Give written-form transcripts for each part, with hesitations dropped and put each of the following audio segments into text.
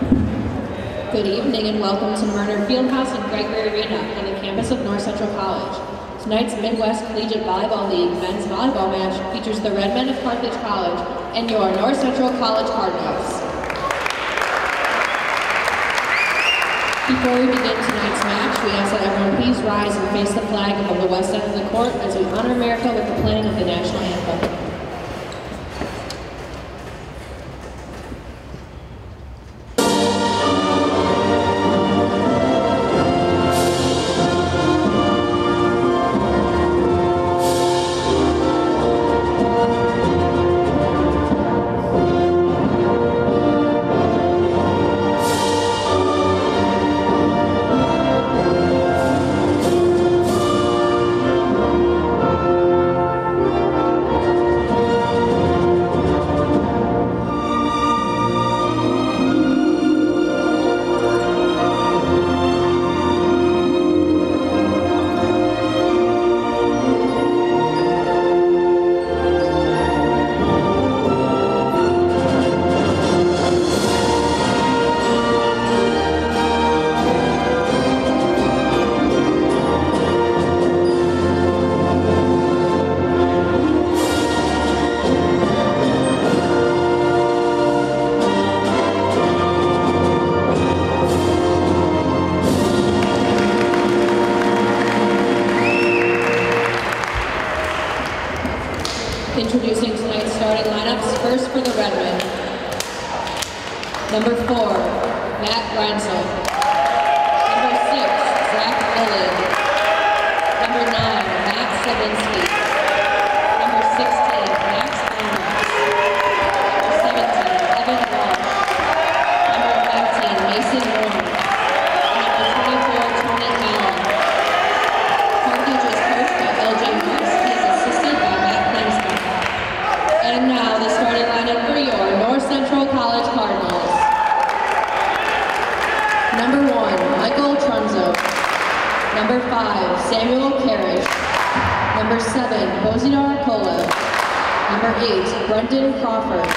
Good evening and welcome to Murner Fieldhouse and Gregory Arena on the campus of North Central College. Tonight's Midwest Collegiate Volleyball League men's volleyball match features the Red Men of Carthage College and your North Central College Cardinals. Before we begin tonight's match, we ask that everyone please rise and face the flag of the west end of the court as we honor America with the playing of the national anthem. Introducing tonight's starting lineups, first for the Red Men. Number 4, Matt Ransel. Number 6, Zach Lillard. Number 9, Matt Savinsky. Number 16, Max Amos. Number 17, Evan Walsh. Number 19, Mason Moore. Number 24, Tony Allen. Carthage is coached by LJ Morris. He is assisted by Matt Kingston. And now the starting lineup for your North Central College Cardinals. Number 1, Michael Trunzo. Number 5, Samuel Carriage. Number 7, Bozidar Kolev. Number 8, Brendan Crawford.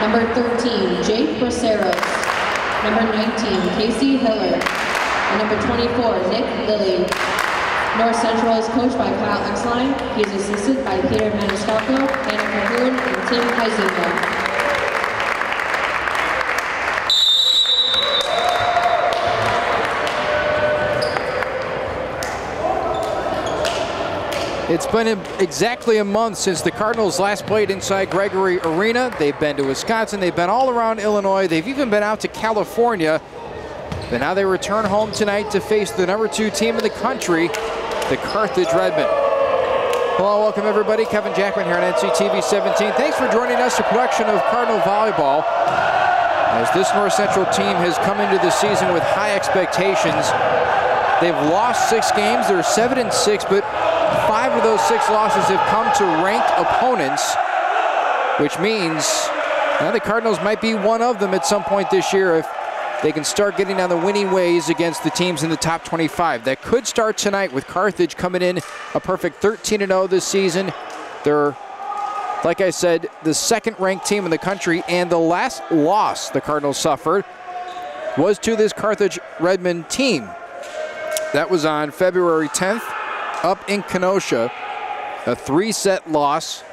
Number 13, Jake Braceros. Number 19, Casey Hiller. And number 24, Nick Lilly. North Central is coached by Kyle Exline. He is assisted by Peter Maniscalco, Hannah Cahoon, and Tim Huizinga. It's been exactly a month since the Cardinals last played inside Gregory Arena. They've been to Wisconsin, they've been all around Illinois, they've even been out to California. But now they return home tonight to face the number 2 team in the country, the Carthage Redmen. Hello, welcome everybody. Kevin Jackman here on NCTV 17. Thanks for joining us for production of Cardinal Volleyball. As this North Central team has come into the season with high expectations. They've lost 6 games, they're 7-6, but 5 of those 6 losses have come to ranked opponents, which means the Cardinals might be one of them at some point this year if they can start getting on the winning ways against the teams in the top 25. That could start tonight with Carthage coming in a perfect 13-0 this season. They're, like I said, the 2nd-ranked team in the country, and the last loss the Cardinals suffered was to this Carthage Redmen team. That was on February 10th up in Kenosha, a 3-set loss.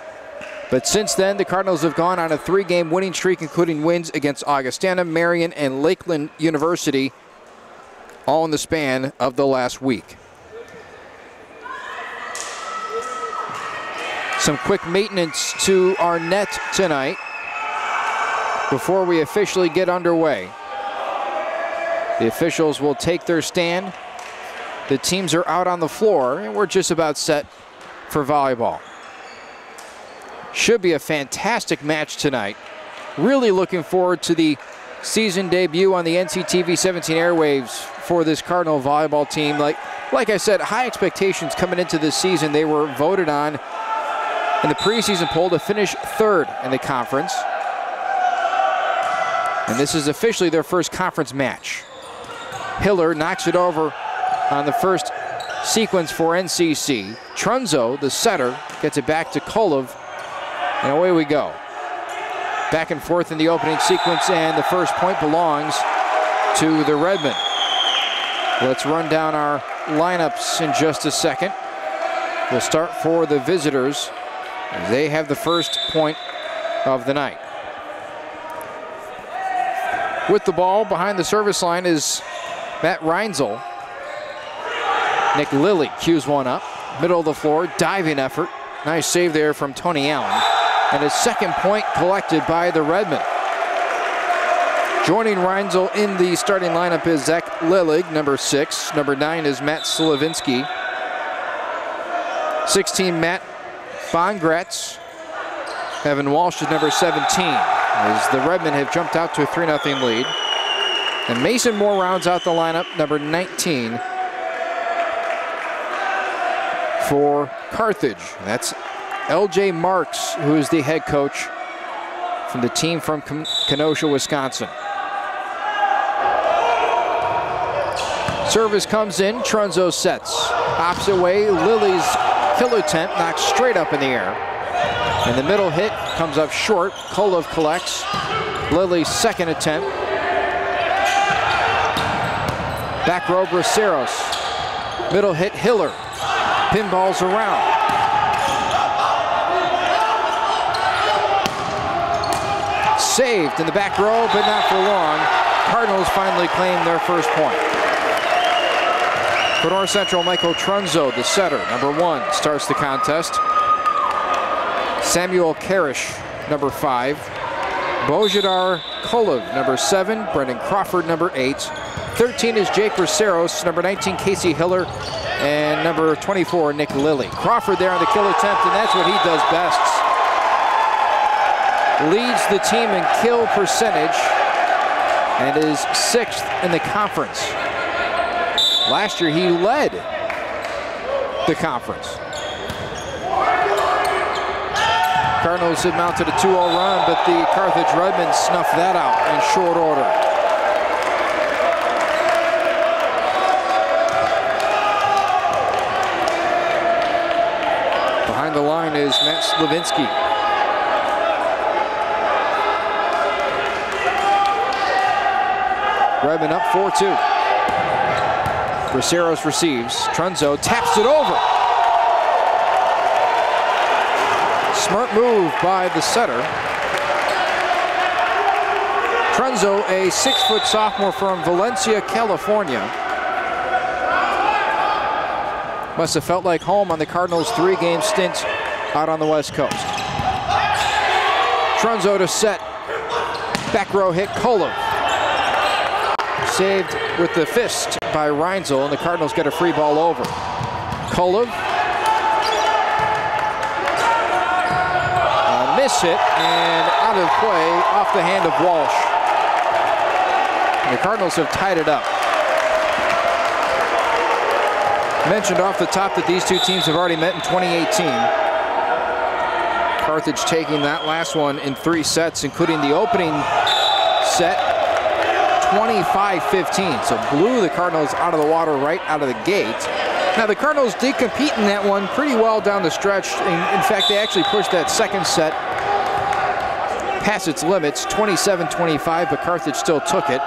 But since then, the Cardinals have gone on a 3-game winning streak, including wins against Augustana, Marion, and Lakeland University, all in the span of the last week. Some quick maintenance to our net tonight before we officially get underway. The officials will take their stand. The teams are out on the floor, and we're just about set for volleyball. Should be a fantastic match tonight. Really looking forward to the season debut on the NCTV 17 airwaves for this Cardinal volleyball team. Like I said, high expectations coming into this season. They were voted on in the preseason poll to finish 3rd in the conference. And this is officially their first conference match. Hiller knocks it over on the first sequence for NCC. Trunzo, the setter, gets it back to Kolev, and away we go. back and forth in the opening sequence, and the first point belongs to the Redmen. Let's run down our lineups in just a second. We'll start for the visitors. They have the first point of the night. With the ball behind the service line is Matt Reinzel. Nick Lilly cues one up. Middle of the floor, diving effort. Nice save there from Tony Allen. And his second point collected by the Redmen. Joining Reinzel in the starting lineup is Zach Lillig, number 6. Number 9 is Matt Slavinsky. 16, Matt Bongratz. Evan Walsh is number 17, as the Redmen have jumped out to a 3-0 lead. And Mason Moore rounds out the lineup, number 19, for Carthage. That's LJ Marks, who is the head coach from the team from Kenosha, Wisconsin. Service comes in, Trunzo sets. Opposite way, Lilly's killer attempt knocks straight up in the air. And the middle hit comes up short. Kolov collects. Lilly's second attempt. Back row, Braceros. Middle hit, Hiller. Pinballs around. Saved in the back row, but not for long. Cardinals finally claim their first point. For North Central, Michael Trunzo, the setter, number 1, starts the contest. Samuel Karish, number 5. Bojidar Kolov, number 7. Brendan Crawford, number 8. 13 is Jake Braceros, number 19, Casey Hiller, and number 24, Nick Lilly. Crawford there on the kill attempt, and that's what he does best. Leads the team in kill percentage and is 6th in the conference. Last year, he led the conference. Cardinals had mounted a 2-0 run, but the Carthage Redmen snuffed that out in short order. Behind the line is Matt Slavinsky. Redmen up 4-2. Braceros receives. Trunzo taps it over. Smart move by the setter. Trunzo, a 6-foot sophomore from Valencia, California. Must have felt like home on the Cardinals' 3-game stint out on the West Coast. Trunzo to set. Back row hit, Kolov. Saved with the fist by Reinzel, and the Cardinals get a free ball over. Kolov. A miss hit and out of play off the hand of Walsh. And the Cardinals have tied it up. Mentioned off the top that these two teams have already met in 2018. Carthage taking that last one in 3 sets, including the opening set, 25-15, so blew the Cardinals out of the water right out of the gate. Now the Cardinals did compete in that one pretty well down the stretch. In fact, they actually pushed that second set past its limits, 27-25, but Carthage still took it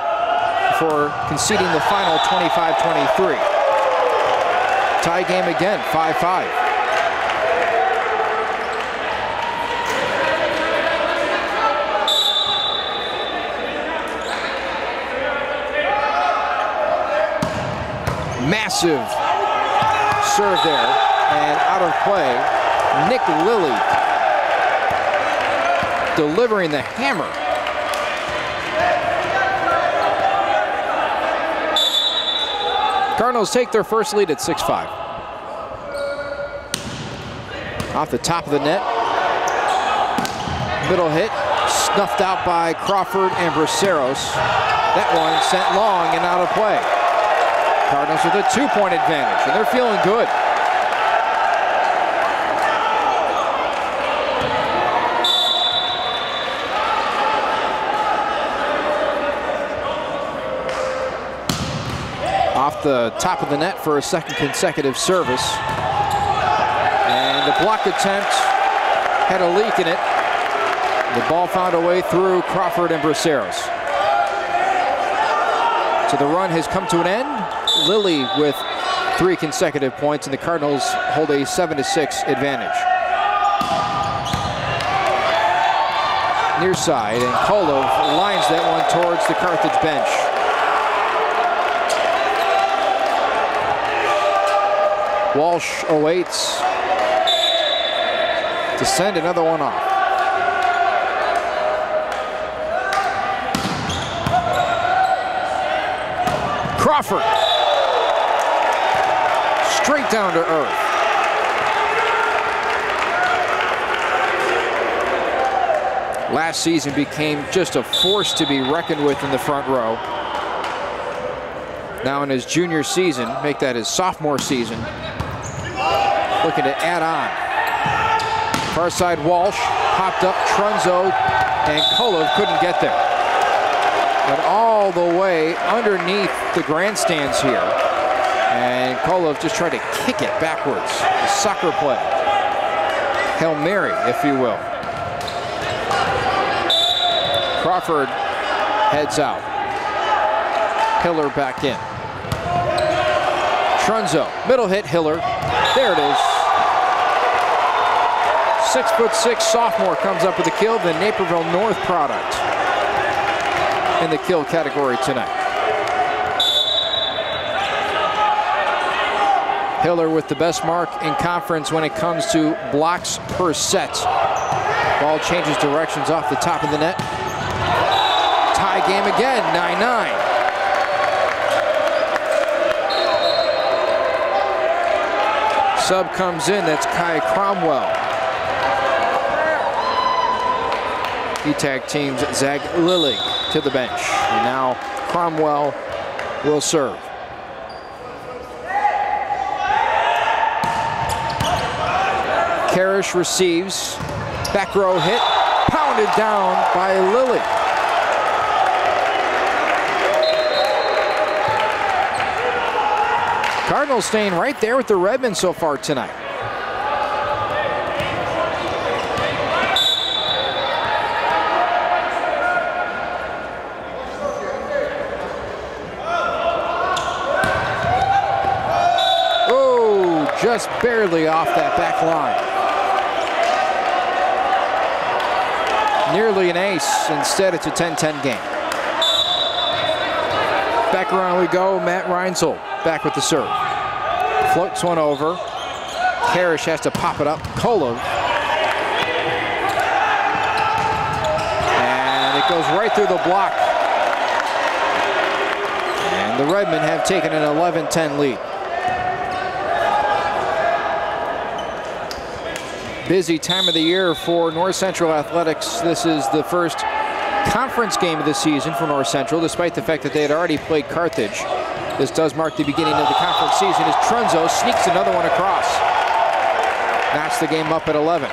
before conceding the final 25-23. Tie game again, 5-5. Massive serve there, and out of play. Nick Lilly delivering the hammer. Cardinals take their first lead at 6-5. Off the top of the net. Middle hit, snuffed out by Crawford and Braceros. That one sent long and out of play. Cardinals with a 2-point advantage, and they're feeling good. Off the top of the net for a second consecutive service. And the block attempt had a leak in it. The ball found a way through Crawford and Braceros. So the run has come to an end. Lilly with 3 consecutive points, and the Cardinals hold a 7-6 advantage. Near side, and Kolov lines that one towards the Carthage bench. Walsh awaits to send another one off. Crawford, straight down to earth. Last season became just a force to be reckoned with in the front row. Now in his junior season, make that his sophomore season, looking to add on. Far side Walsh, popped up, Trunzo, and Kolov couldn't get there. But all the way underneath the grandstands here. And Kolov just tried to kick it backwards. A soccer play. Hail Mary, if you will. Crawford heads out. Hiller back in. Trunzo, middle hit, Hiller. There it is. 6'6" sophomore comes up with a kill, the Naperville North product in the kill category tonight. Hiller with the best mark in conference when it comes to blocks per set. Ball changes directions off the top of the net. Tie game again, 9-9. Sub comes in, that's Kai Cromwell. He tag teams Zach Lillig to the bench. And now Cromwell will serve. Karish receives. Back row hit. Pounded down by Lillig. Cardinals staying right there with the Redmen so far tonight. Oh, just barely off that back line. Nearly an ace. Instead, it's a 10-10 game. Back around we go. Matt Reinsel back with the serve. Floats one over. Karish has to pop it up. Kolov. And it goes right through the block. And the Redmen have taken an 11-10 lead. Busy time of the year for North Central Athletics. This is the first conference game of the season for North Central, despite the fact that they had already played Carthage. This does mark the beginning of the conference season as Trunzo sneaks another one across. Knocks the game up at 11.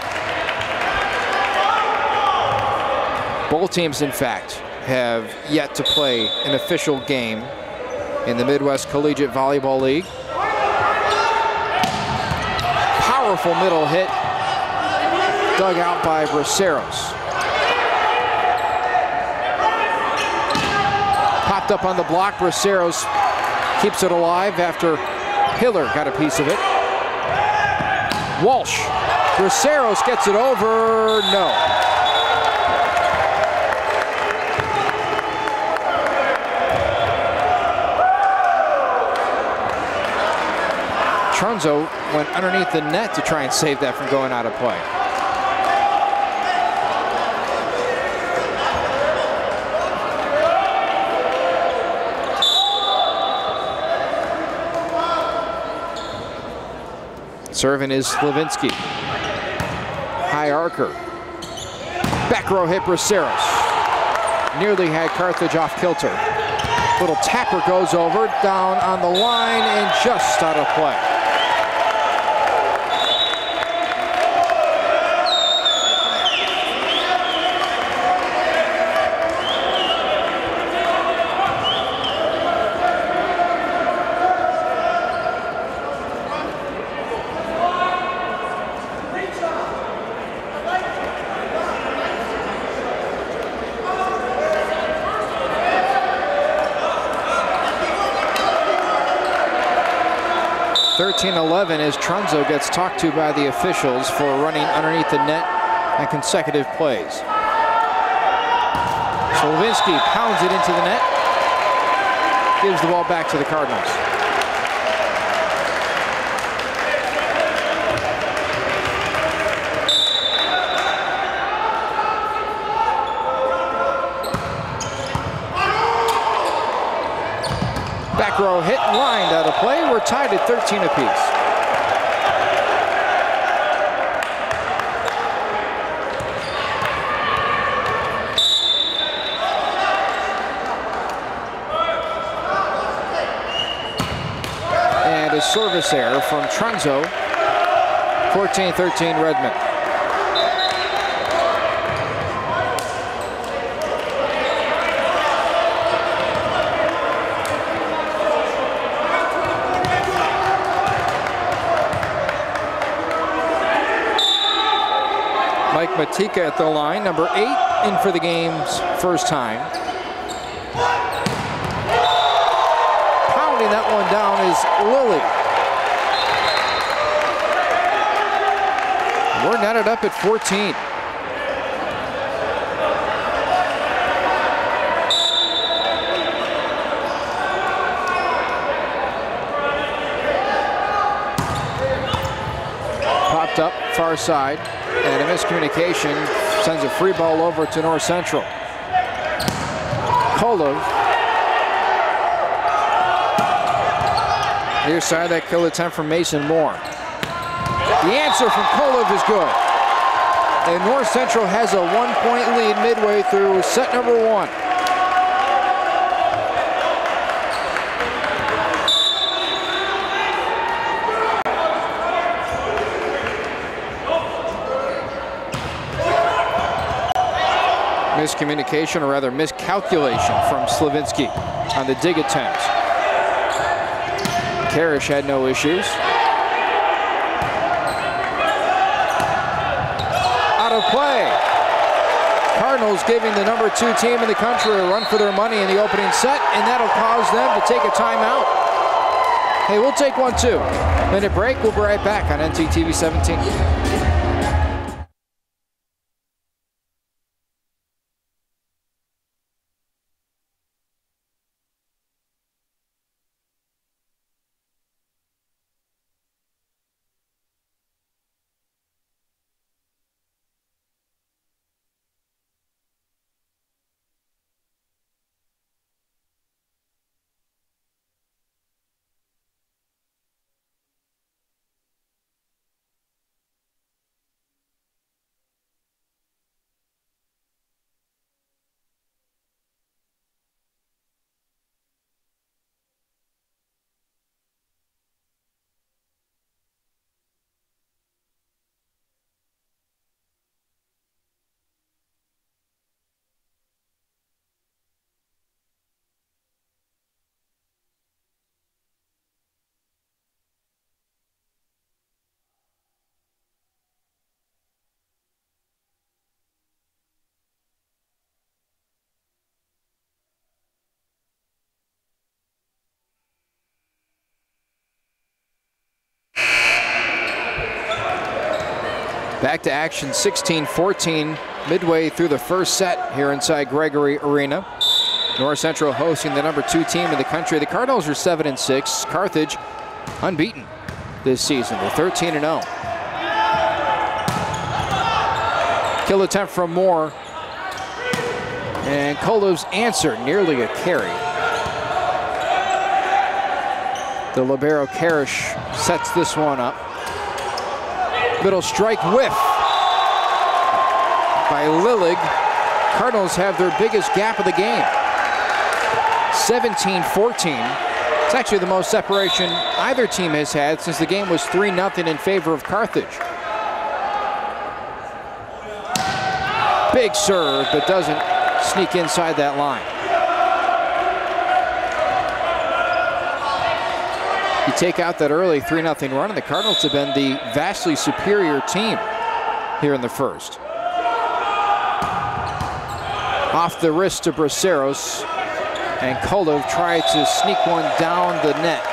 Both teams, in fact, have yet to play an official game in the Midwest Collegiate Volleyball League. Powerful middle hit, dug out by Braceros. Popped up on the block, Braceros keeps it alive after Hiller got a piece of it. Walsh, Braceros gets it over, no. Trunzo went underneath the net to try and save that from going out of play. Serving is Slavinsky. High arcer. Back row hit Braceros. Nearly had Carthage off kilter. Little tapper goes over, down on the line, and just out of play. 14-11 as Trunzo gets talked to by the officials for running underneath the net on consecutive plays. Slavinsky pounds it into the net, gives the ball back to the Cardinals. Back row hit and lined out of play. We're tied at 13 apiece. And a service error from Trunzo. 14-13 Redmond. Mike Matika at the line, number 8 in for the game's first time. Pounding that one down is Lilly. We're netted up at 14. Popped up far side. And a miscommunication sends a free ball over to North Central. Kolov. Near side, that kill attempt from Mason Moore. The answer from Kolov is good. And North Central has a 1-point lead midway through set number 1. Miscommunication, or rather miscalculation, from Slavinsky on the dig attempt. Karish had no issues. Out of play. Cardinals giving the number 2 team in the country a run for their money in the opening set, and that'll cause them to take a timeout. Hey, we'll take one too. Minute break, we'll be right back on NCTV 17. Back to action, 16-14, midway through the first set here inside Gregory Arena. North Central hosting the number 2 team in the country. The Cardinals are 7-6. Carthage unbeaten this season. They're 13-0. Kill attempt from Moore. And Kolov's answer, nearly a carry. The libero Karish sets this one up. Middle strike whiff by Lillig. Cardinals have their biggest gap of the game. 17-14. It's actually the most separation either team has had since the game was 3-0 in favor of Carthage. Big serve, but doesn't sneak inside that line. You take out that early 3-0 run, and the Cardinals have been the vastly superior team here in the first. Off the wrist to Braceros, and Kolov tried to sneak one down the net.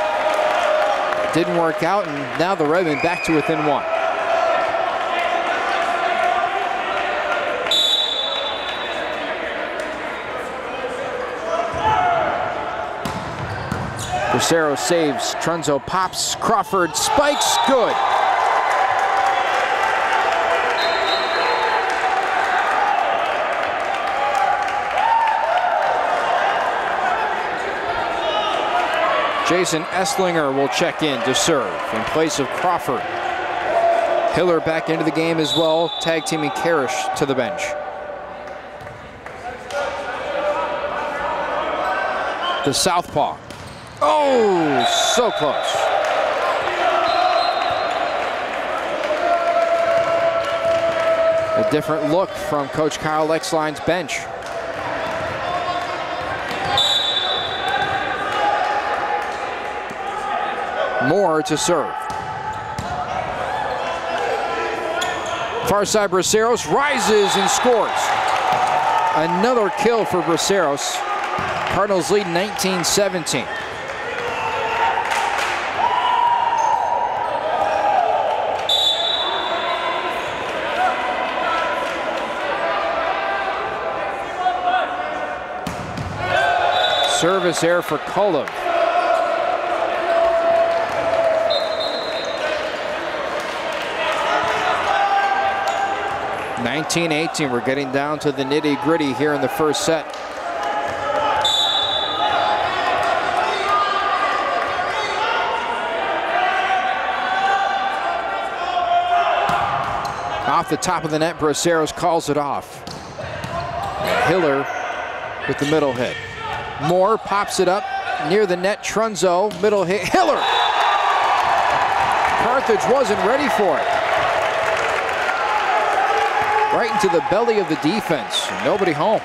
Didn't work out, and now the Redmen back to within 1. Bracero saves, Trunzo pops, Crawford spikes, good. Jason Esslinger will check in to serve in place of Crawford. Hiller back into the game as well, tag teaming Karish to the bench. The southpaw. Oh, so close. A different look from Coach Kyle Exline's bench. Moore to serve. Far side Braceros rises and scores. Another kill for Braceros. Cardinals lead 19-17. Service error for Kulov. (19-18). We're getting down to the nitty-gritty here in the first set. Off the top of the net, Braceros calls it off. And Hiller with the middle hit. Moore pops it up near the net. Trunzo, middle hit. Hiller! Carthage wasn't ready for it. Right into the belly of the defense. Nobody home.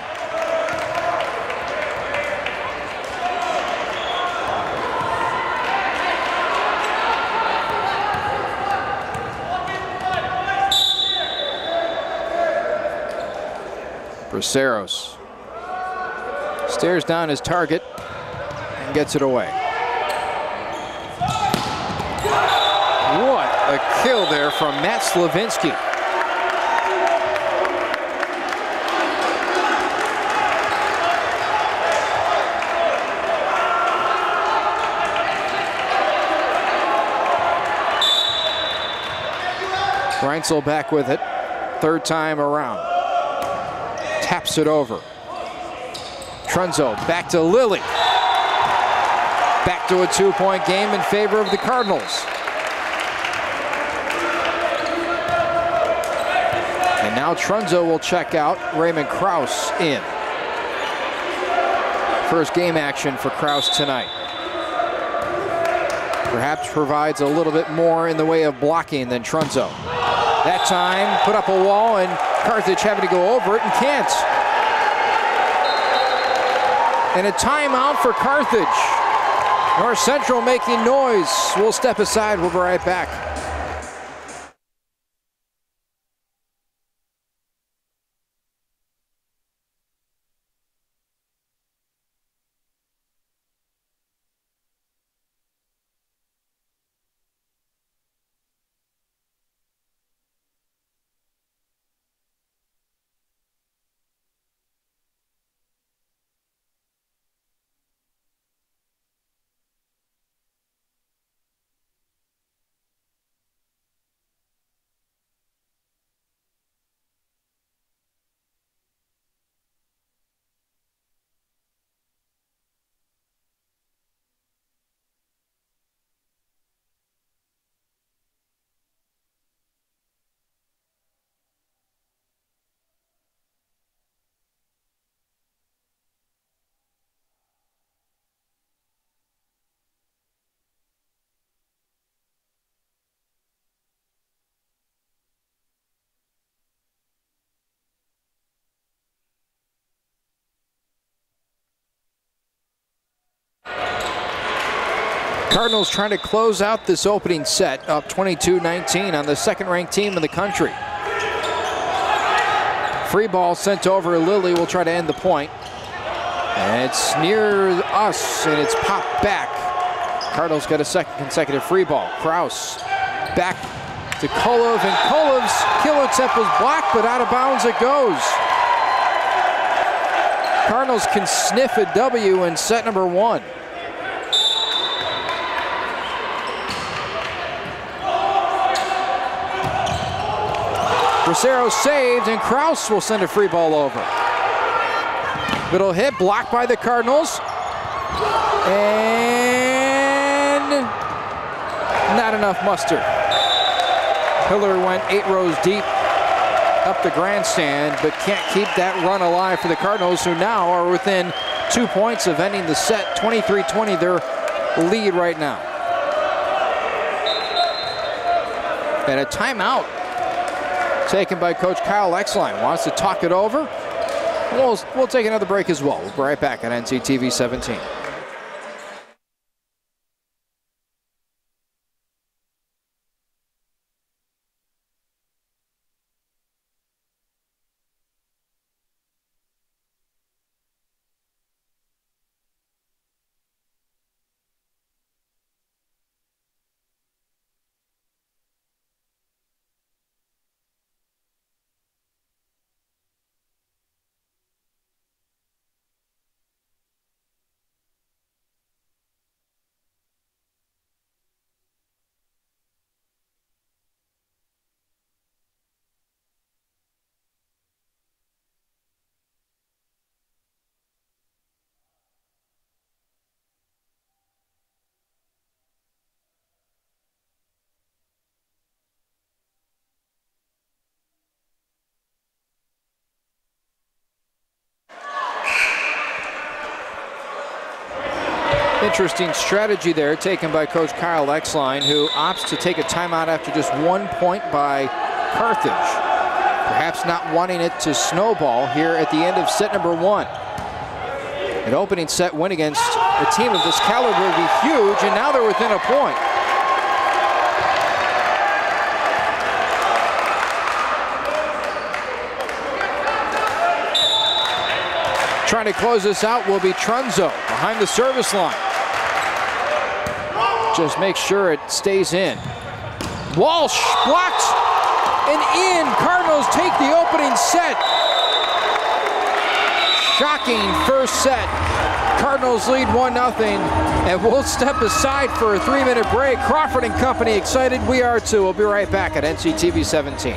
Braceros stares down his target and gets it away. What a kill there from Matt Slavinsky. Reinzel back with it, third time around. Taps it over. Trunzo back to Lilly. Back to a 2-point game in favor of the Cardinals. And now Trunzo will check out. Raymond Krause in. First game action for Krause tonight. Perhaps provides a little bit more in the way of blocking than Trunzo. That time, put up a wall, and Carthage having to go over it and can't. And a timeout for Carthage. North Central making noise. We'll step aside. We'll be right back. Cardinals trying to close out this opening set, up 22-19 on the second-ranked team in the country. Free ball sent over. Lilly will try to end the point. And it's near us, and it's popped back Cardinals get a second consecutive free ball. Kraus back to Kolov, and Kolov's killer tip was blocked, but out of bounds it goes. Cardinals can sniff a W in set number 1. Bracero saved, and Kraus will send a free ball over. Middle hit, blocked by the Cardinals. And not enough muster. Hiller went 8 rows deep up the grandstand, but can't keep that run alive for the Cardinals, who now are within 2 points of ending the set. 23-20, their lead right now. And a timeout taken by Coach Kyle Exline. Wants to talk it over. We'll take another break as well. We'll be right back on NCTV 17. Interesting strategy there taken by Coach Kyle Exline, who opts to take a timeout after just 1 point by Carthage. Perhaps not wanting it to snowball here at the end of set number 1. An opening set win against a team of this caliber would be huge, and now they're within a point. Trying to close this out will be Trunzo behind the service line. Just make sure it stays in. Walsh blocked and in. Cardinals take the opening set. Shocking first set. Cardinals lead 1-0, and we'll step aside for a 3-minute break. Crawford and company excited. We are too. We'll be right back at NCTV 17.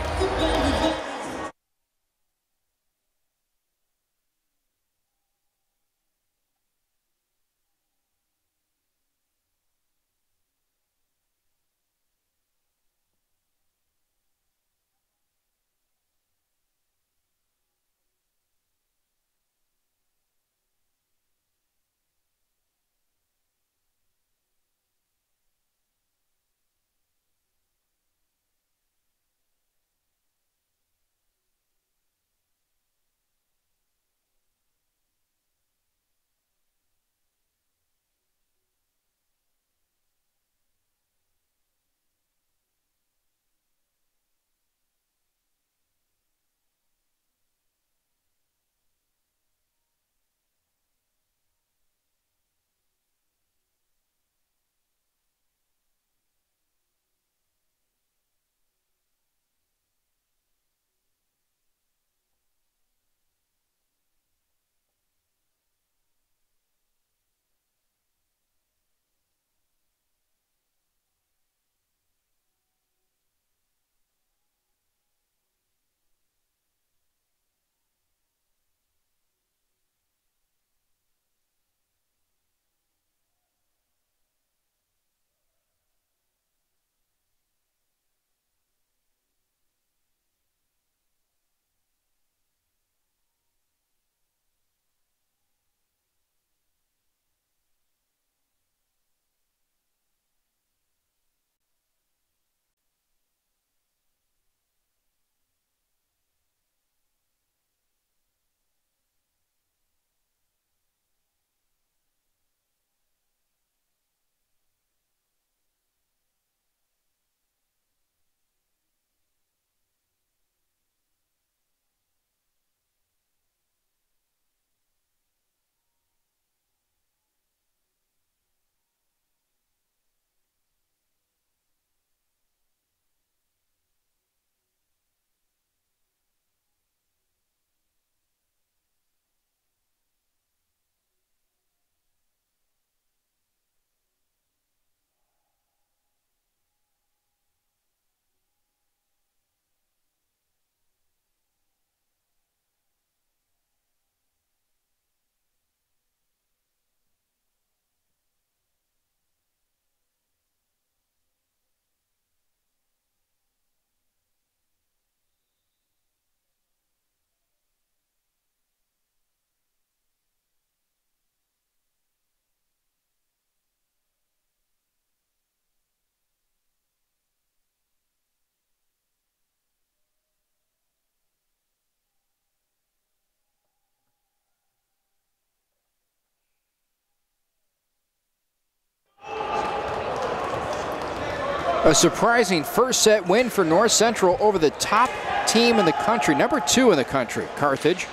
A surprising first set win for North Central over the top team in the country, number 2 in the country. Carthage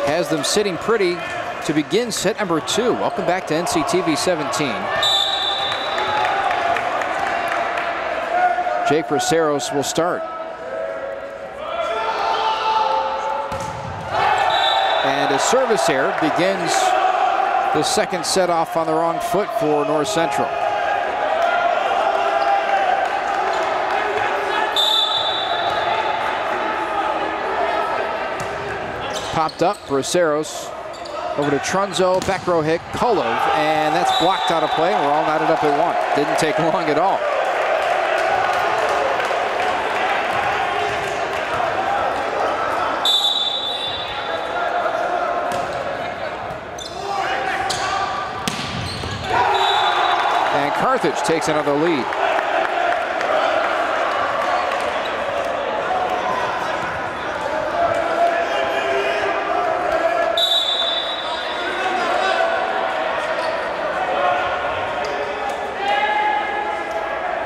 has them sitting pretty to begin set number 2. Welcome back to NCTV 17. Jake Braceros will start. And a service error begins the second set off on the wrong foot for North Central. Popped up, Braceros over to Trunzo, back row hit, Kolov, and that's blocked out of play, and we're all knotted up at 1. Didn't take long at all. And Carthage takes another lead.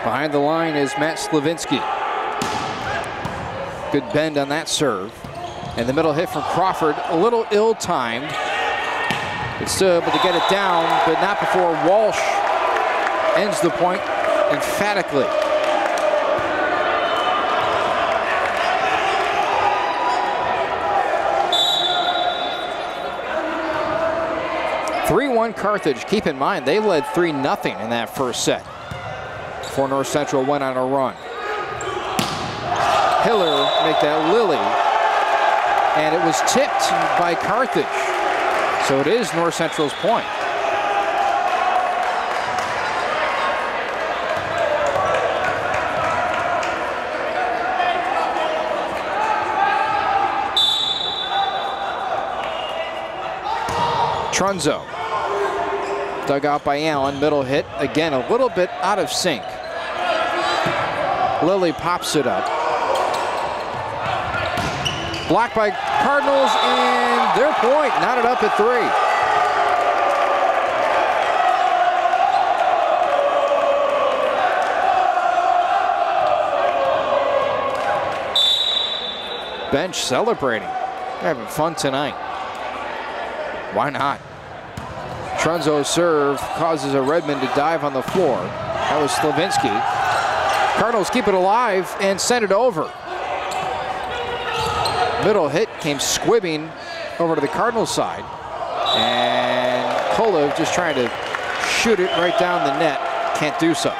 Behind the line is Matt Slavinsky. Good bend on that serve. And the middle hit from Crawford, a little ill-timed. But still able to get it down, but not before Walsh ends the point emphatically. (3-1) Carthage. Keep in mind, they led 3-0 in that first set before North Central went on a run. Hiller make that Lily, and it was tipped by Carthage. So it is North Central's point. Trunzo. Dug out by Allen, middle hit. Again, a little bit out of sync. Lilly pops it up. Blocked by Cardinals, and their point, knotted up at 3. Bench celebrating. They're having fun tonight. Why not? Trunzo's serve causes a Redmond to dive on the floor. That was Slavinsky. Cardinals keep it alive and send it over. Middle hit came squibbing over to the Cardinals side. And Kolov just trying to shoot it right down the net. Can't do so.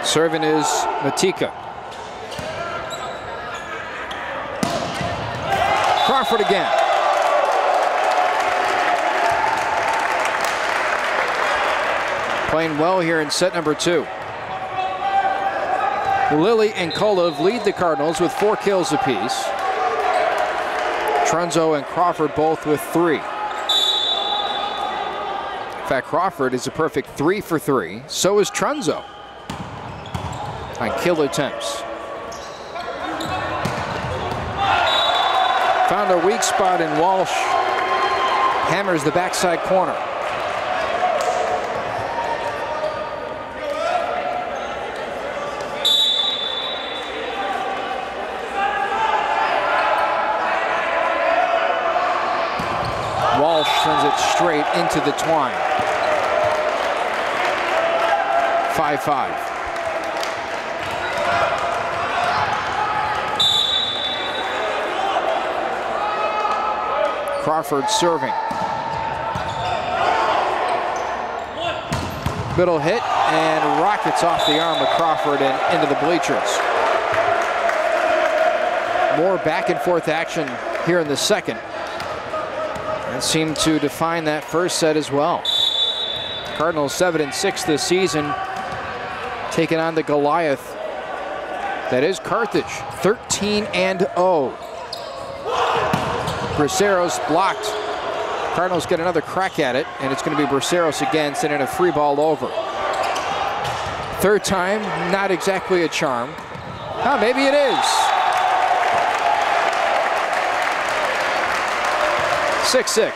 Serving is Matika. Crawford again. Playing well here in set number 2. Lilly and Kolov lead the Cardinals with 4 kills apiece. Trunzo and Crawford both with 3. In fact, Crawford is a perfect 3 for 3. So is Trunzo on kill attempts. Found a weak spot in Walsh. Hammers the backside corner. Walsh sends it straight into the twine. 5-5. Crawford serving. Middle hit and rockets off the arm of Crawford and into the bleachers. More back and forth action here in the second. That seemed to define that first set as well. Cardinals 7-6 this season, taking on the Goliath. That is Carthage, 13-0. Braceros blocked. Cardinals get another crack at it, and it's going to be Braceros again, sending a free ball over. Third time, not exactly a charm. Oh, maybe it is. 6-6.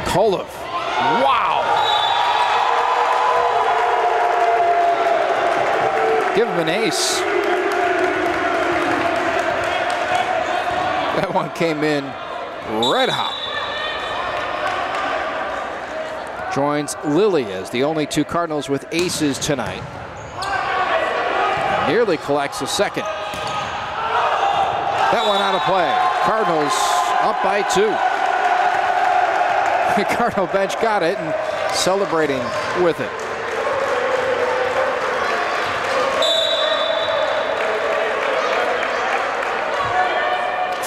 Koloff. Wow. Give him an ace. That one came in red hot. Joins Lilly as the only two Cardinals with aces tonight. Nearly collects a second. That one out of play. Cardinals up by 2. The Cardinal bench got it and celebrating with it.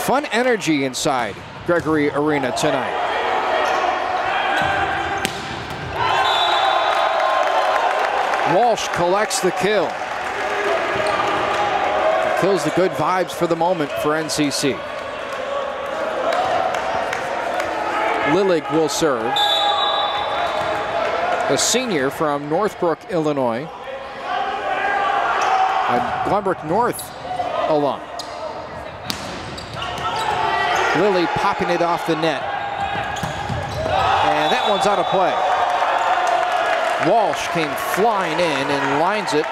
Fun energy inside Gregory Arena tonight. Walsh collects the kill. Kills the good vibes for the moment for NCC. Lillig will serve. A senior from Northbrook, Illinois. A Glenbrook North alum. Lilly popping it off the net. And that one's out of play. Walsh came flying in and lines it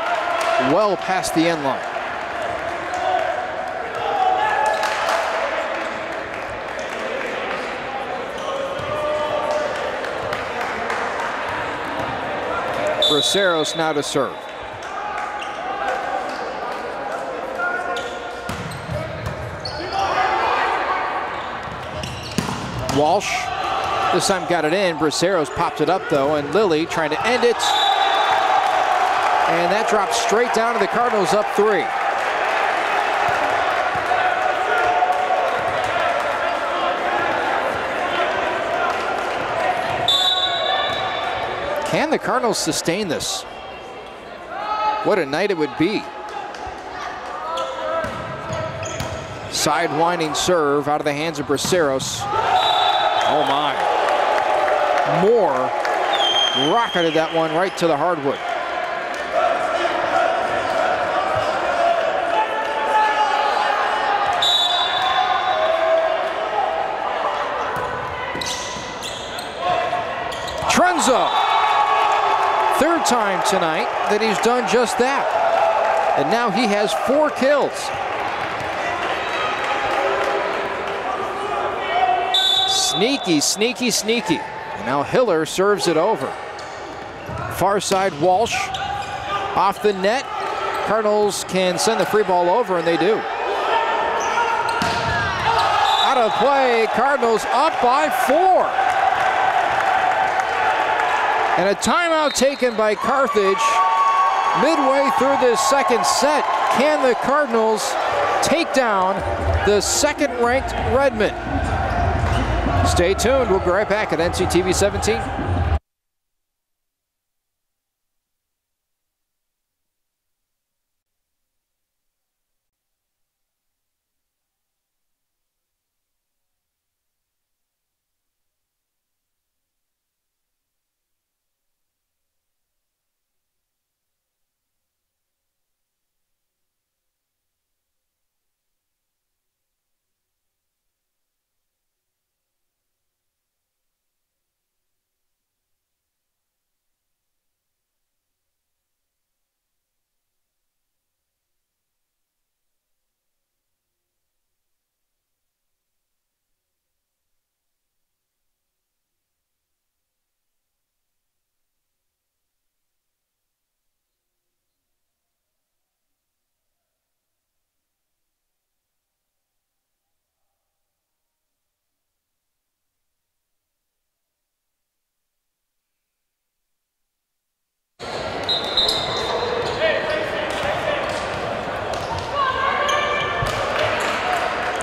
well past the end line. Braceros now to serve. Walsh this time got it in. Braceros popped it up though, and Lilly trying to end it. And that drops straight down to the Cardinals up 3. Can the Cardinals sustain this? What a night it would be. Sidewinding serve out of the hands of Braceros. Oh my. Moore rocketed that one right to the hardwood. Trenzo. Third time tonight that he's done just that. And now he has 4 kills. Sneaky, sneaky, sneaky. And now Hiller serves it over. Far side Walsh off the net. Cardinals can send the free ball over, and they do. Out of play, Cardinals up by 4. And a timeout taken by Carthage midway through this second set. Can the Cardinals take down the second-ranked Redmond? Stay tuned. We'll be right back at NCTV 17.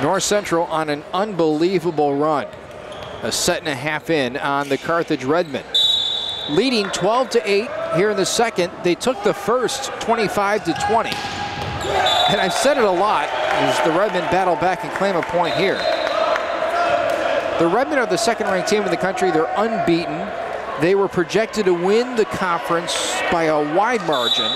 North Central on an unbelievable run. A set and a half in on the Carthage Redmond. Leading 12-8 here in the second. They took the first 25-20. and I've said it a lot, as the Redmen battle back and claim a point here. The Redmen are the second-ranked team in the country. They're unbeaten. They were projected to win the conference by a wide margin.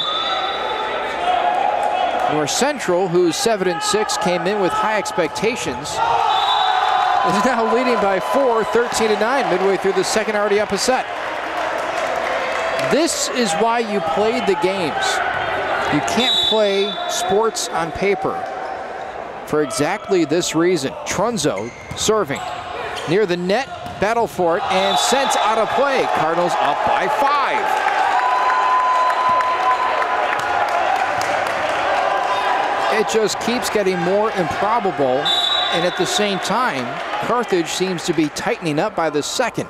North Central, who's 7-6, came in with high expectations, is now leading by 4, 13-9, midway through the second, already up a set. This is why you played the games. You can't play sports on paper for exactly this reason. Trunzo serving near the net, battle for it, and sent out of play. Cardinals up by 5. It just keeps getting more improbable, and at the same time, Carthage seems to be tightening up by the second.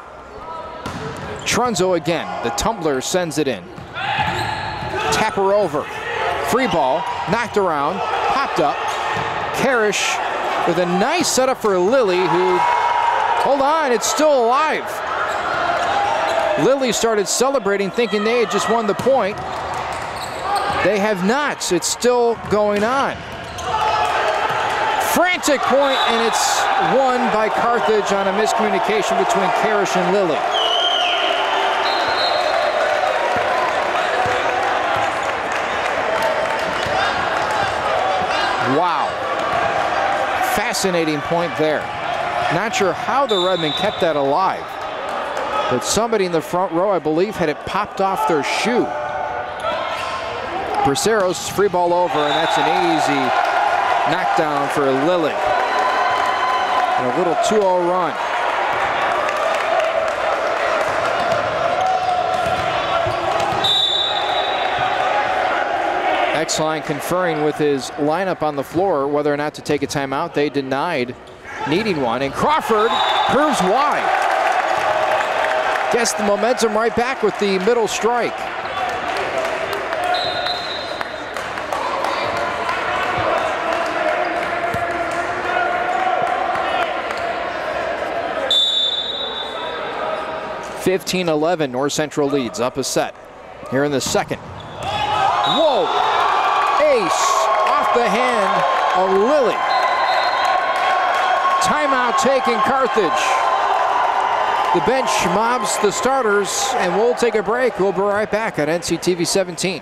Trunzo again, the tumbler sends it in. Tap her over. Free ball, knocked around, popped up. Karish with a nice setup for Lily, who, hold on, it's still alive. Lily started celebrating, thinking they had just won the point. They have not. It's still going on. Frantic point, and it's won by Carthage on a miscommunication between Karish and Lily. Wow. Fascinating point there. Not sure how the Redmen kept that alive, but somebody in the front row, I believe, had it popped off their shoe. Braceros, free ball over, and that's an easy knockdown for Lily. And a little 2-0 run. X-Line conferring with his lineup on the floor whether or not to take a timeout. They denied needing one, and Crawford proves why. Gets the momentum right back with the middle strike. (15-11), North Central leads, up a set here in the second. Whoa! Ace off the hand of Lily. Timeout taken, Carthage. The bench mobs the starters, and we'll take a break. We'll be right back on NCTV 17.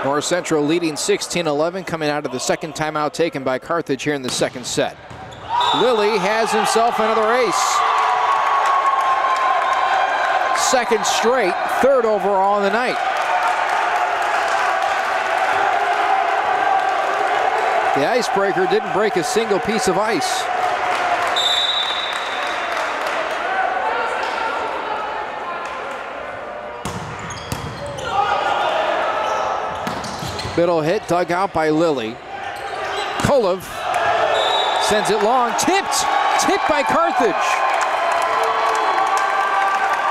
North Central leading 16-11, coming out of the second timeout taken by Carthage here in the second set. Lily has himself another ace. Second straight, third overall in the night. The icebreaker didn't break a single piece of ice. Middle hit dug out by Lily. Kolov sends it long, tipped by Carthage.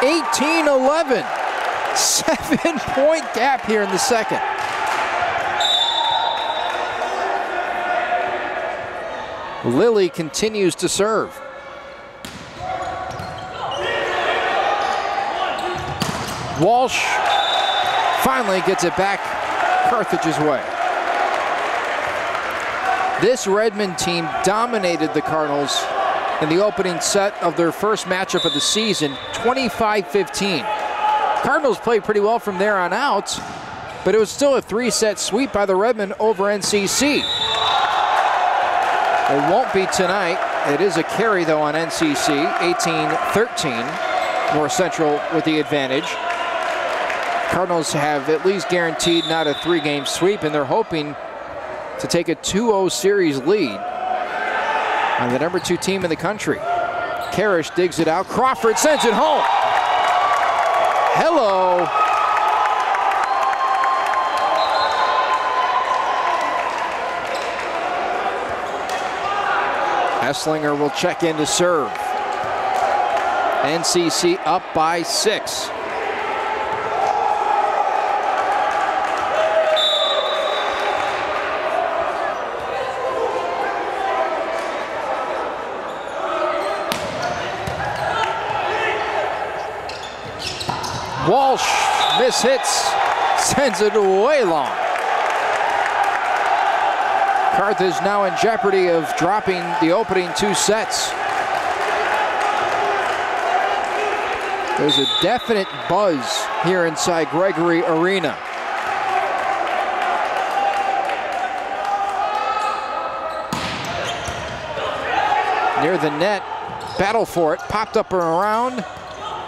18-11, 7-point gap here in the second. Lily continues to serve. Walsh finally gets it back Carthage's way. This Redmen team dominated the Cardinals in the opening set of their first matchup of the season, 25-15. Cardinals played pretty well from there on out, but it was still a 3-set sweep by the Redmen over NCC. It won't be tonight. It is a carry, though, on NCC, 18-13. North Central with the advantage. Cardinals have at least guaranteed not a 3-game sweep, and they're hoping to take a 2-0 series lead on the #2 team in the country. Parrish digs it out. Crawford sends it home. Hello. Esslinger will check in to serve. NCC up by 6. Walsh mishits, sends it way long. Carthage now in jeopardy of dropping the opening 2 sets. There's a definite buzz here inside Gregory Arena. Near the net, battle for it, popped up and around,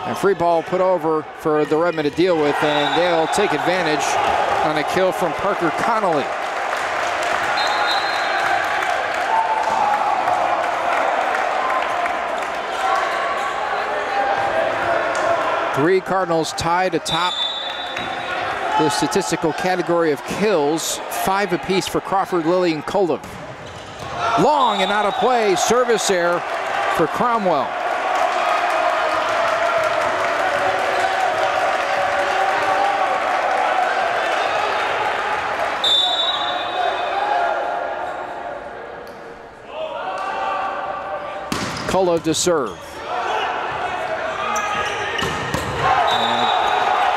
and free ball put over for the Redmen to deal with, and they'll take advantage on a kill from Parker Connolly. Three Cardinals tied atop the statistical category of kills, 5 apiece for Crawford, Lilly, and Kolov. Long and out of play, service error for Cromwell. Kolov to serve.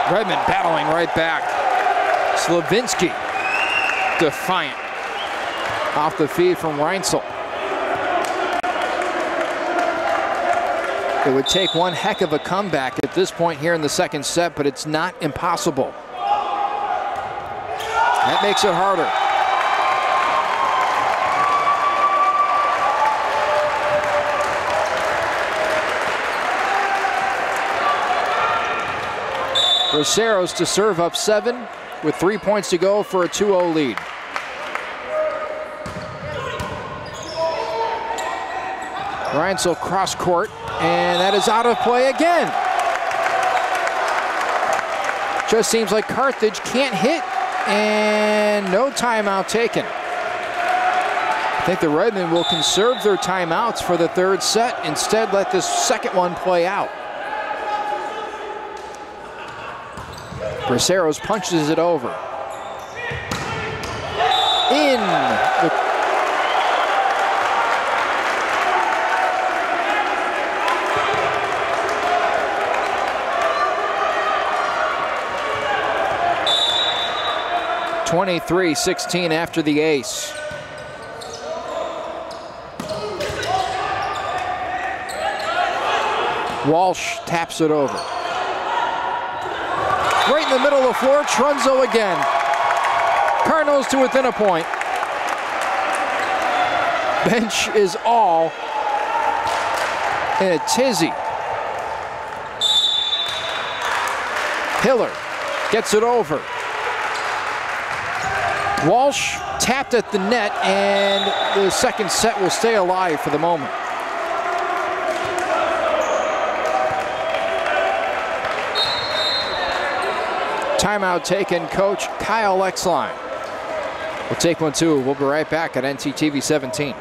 Redmond battling right back. Slavinsky defiant. Off the feed from Reinsel. It would take one heck of a comeback at this point here in the second set, but it's not impossible. That makes it harder. Roseros to serve up 7 with 3 points to go for a 2-0 lead. Reinsel cross court, and that is out of play again. Just seems like Carthage can't hit, and no timeout taken. I think the Redmen will conserve their timeouts for the 3rd set, instead let this second one play out. Braceros punches it over. In the (23-16) after the ace. Walsh taps it over. Right in the middle of the floor, Trunzo again. Cardinals to within a point. Bench is all in a tizzy. Hiller gets it over. Walsh tapped at the net, and the second set will stay alive for the moment. Timeout taken, coach Kyle Exline. We'll take one too. We'll be right back at NCTV 17.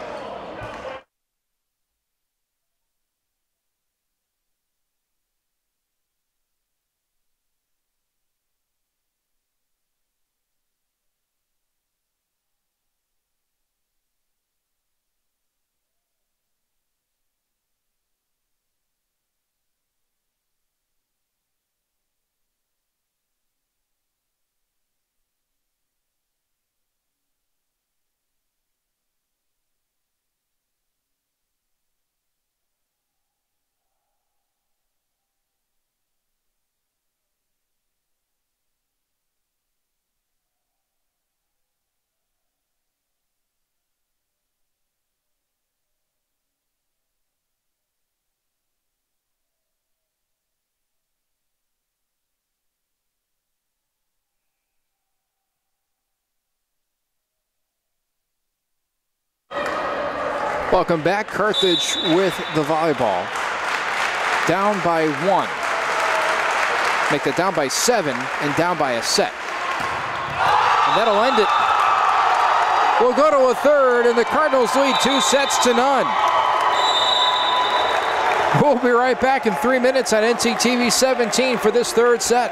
Welcome back. Carthage with the volleyball. Down by 1. Make that down by 7 and down by a set. And that'll end it. We'll go to a third, and the Cardinals lead 2-0. We'll be right back in 3 minutes on NCTV 17 for this third set.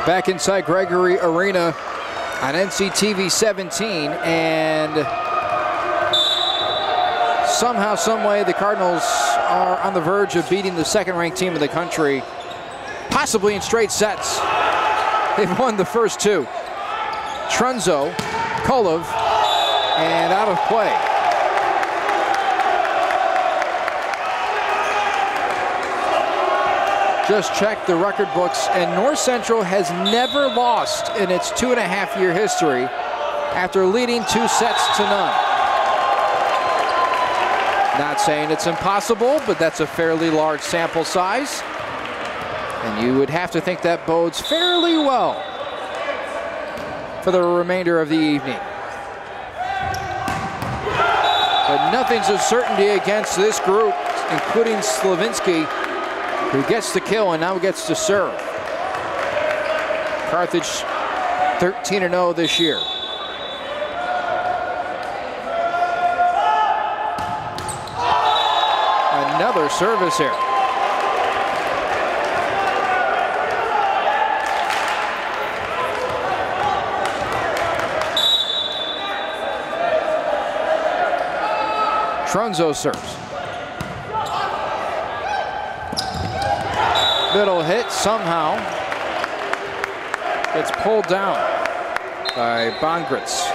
Back inside Gregory Arena on NCTV 17, and somehow, someway, the Cardinals are on the verge of beating the second-ranked team in the country, possibly in straight sets. They've won the first 2. Trunzo, Kolov, and out of play. Just checked the record books, and North Central has never lost in its 2.5-year history after leading 2-0. Not saying it's impossible, but that's a fairly large sample size, and you would have to think that bodes fairly well for the remainder of the evening. But nothing's a certainty against this group, including Slavinsky, who gets the kill and now gets to serve. Carthage 13-0 this year. Another service here. Trunzo serves. Middle hit somehow. Gets pulled down by Bongritz.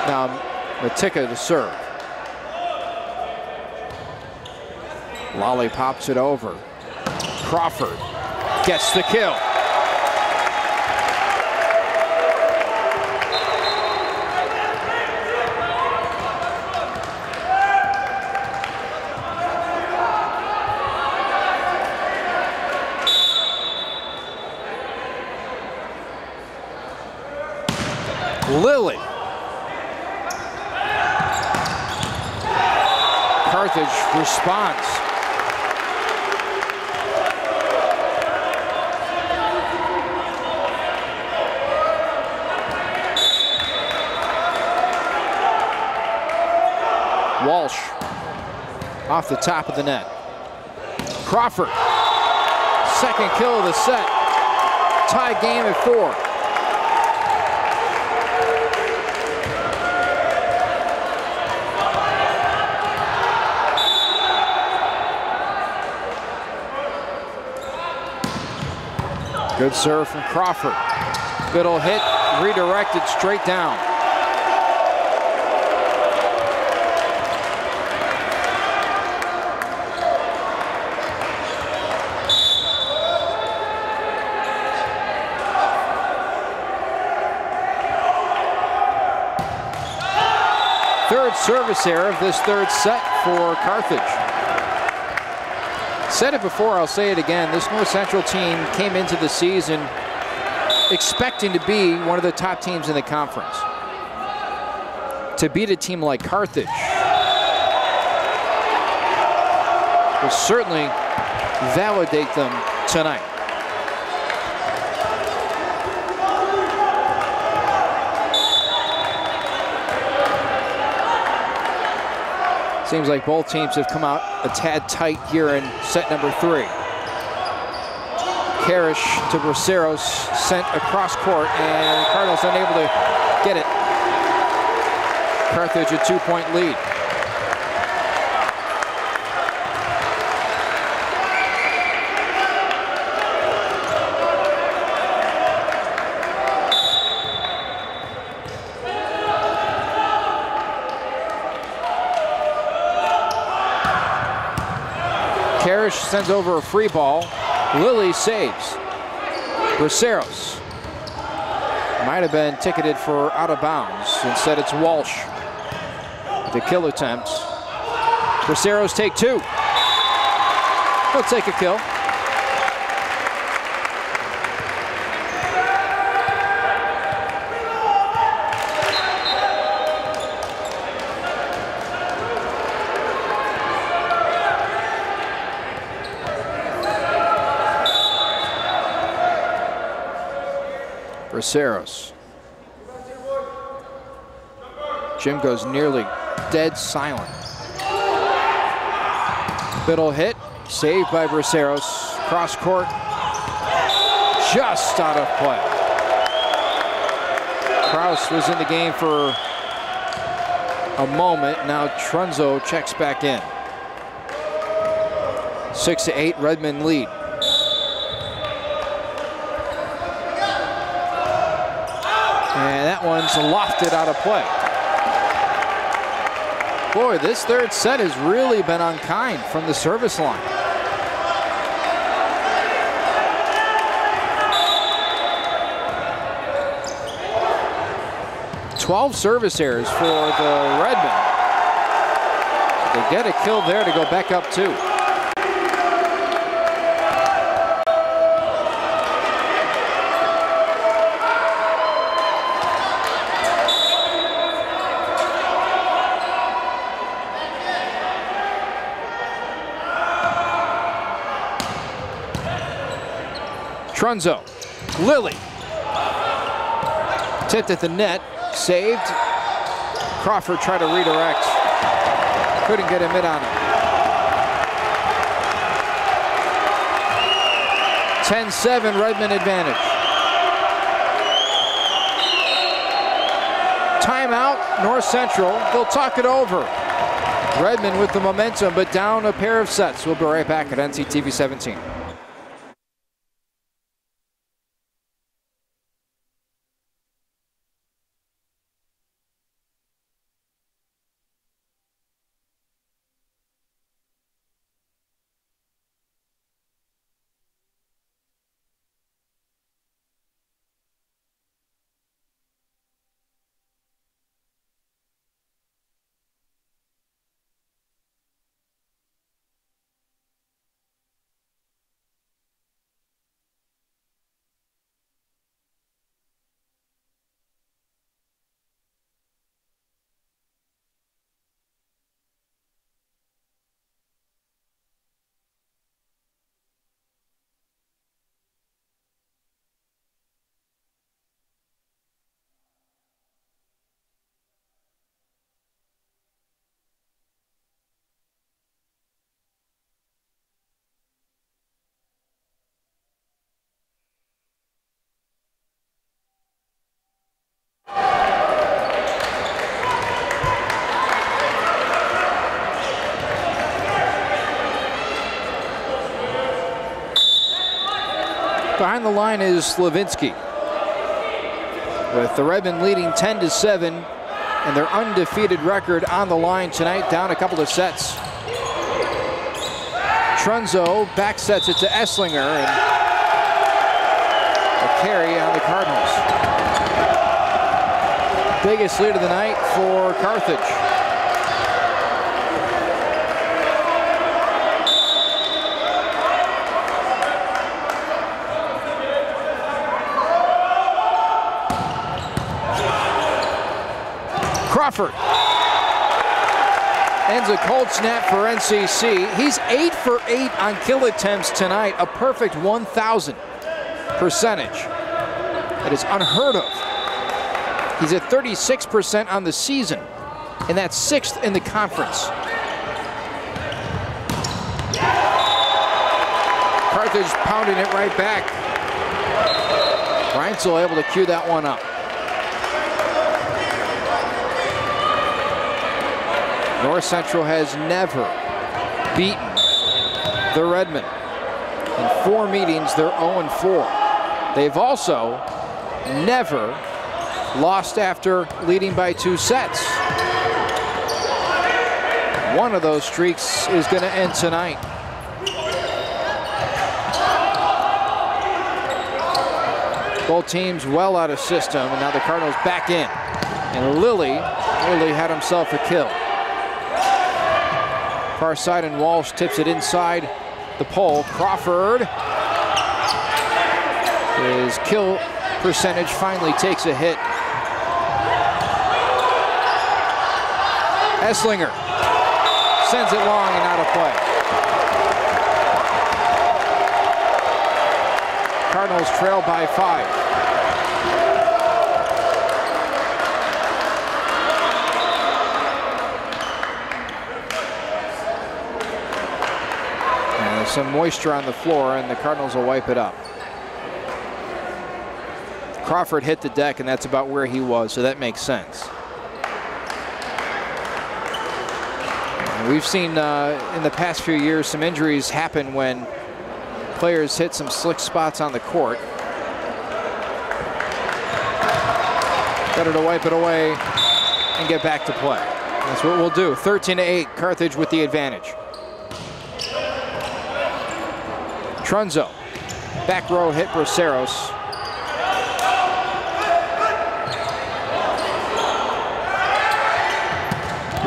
Now Matika to serve. Lally pops it over. Crawford gets the kill. Lilly. Carthage responds. Walsh off the top of the net. Crawford, second kill of the set. Tie game at 4. Good serve from Crawford. Middle hit, redirected straight down. Third service error of this third set for Carthage. Said it before, I'll say it again. This North Central team came into the season expecting to be one of the top teams in the conference. To beat a team like Carthage will certainly validate them tonight. Seems like both teams have come out a tad tight here in set number 3. Karish to Braceros, sent across court, and the Cardinals unable to get it. Carthage a 2-point lead. Karish sends over a free ball. Lilly saves. Braceros might have been ticketed for out of bounds. Instead, it's Walsh. The kill attempts. Braceros take 2. He'll take a kill. Braceros. Jim goes nearly dead silent. Middle hit, saved by Braceros. Cross court, just out of play. Kraus was in the game for a moment. Now Trunzo checks back in. 6-8, Redmond lead. And that one's lofted out of play. Boy, this third set has really been unkind from the service line. "12 service errors for the Redmond. They get a kill there to go back up 2. Trunzo, Lilly, tipped at the net, saved. Crawford tried to redirect, couldn't get a mid on it. 10-7 Redmond advantage. Timeout, North Central. They'll talk it over. Redmond with the momentum, but down a pair of sets. We'll be right back at NCTV 17. Behind the line is Slavinsky, with the Redmond leading 10-7 and their undefeated record on the line tonight, down a couple of sets. Trunzo back sets it to Esslinger, and a carry on the Cardinals. Biggest lead of the night for Carthage. Crawford ends a cold snap for NCC. He's 8 for 8 on kill attempts tonight, a perfect 1,000 percentage. That is unheard of. He's at 36% on the season, and that's 6th in the conference. Carthage pounding it right back. Reinzel able to cue that one up. North Central has never beaten the Redmond. In 4 meetings, they're 0-4. They've also never lost after leading by 2 sets. One of those streaks is going to end tonight. Both teams well out of system, and now the Cardinals back in. And Lilly had himself a kill. Far side, and Walsh tips it inside the pole. Crawford, his kill percentage finally takes a hit. Esslinger sends it long and out of play. Cardinals trail by 5. Some moisture on the floor, and the Cardinals will wipe it up. Crawford hit the deck, and that's about where he was, so that makes sense. And we've seen in the past few years some injuries happen when players hit some slick spots on the court. Better to wipe it away and get back to play. That's what we'll do. 13-8, Carthage with the advantage. Trunzo, back row hit Braceros.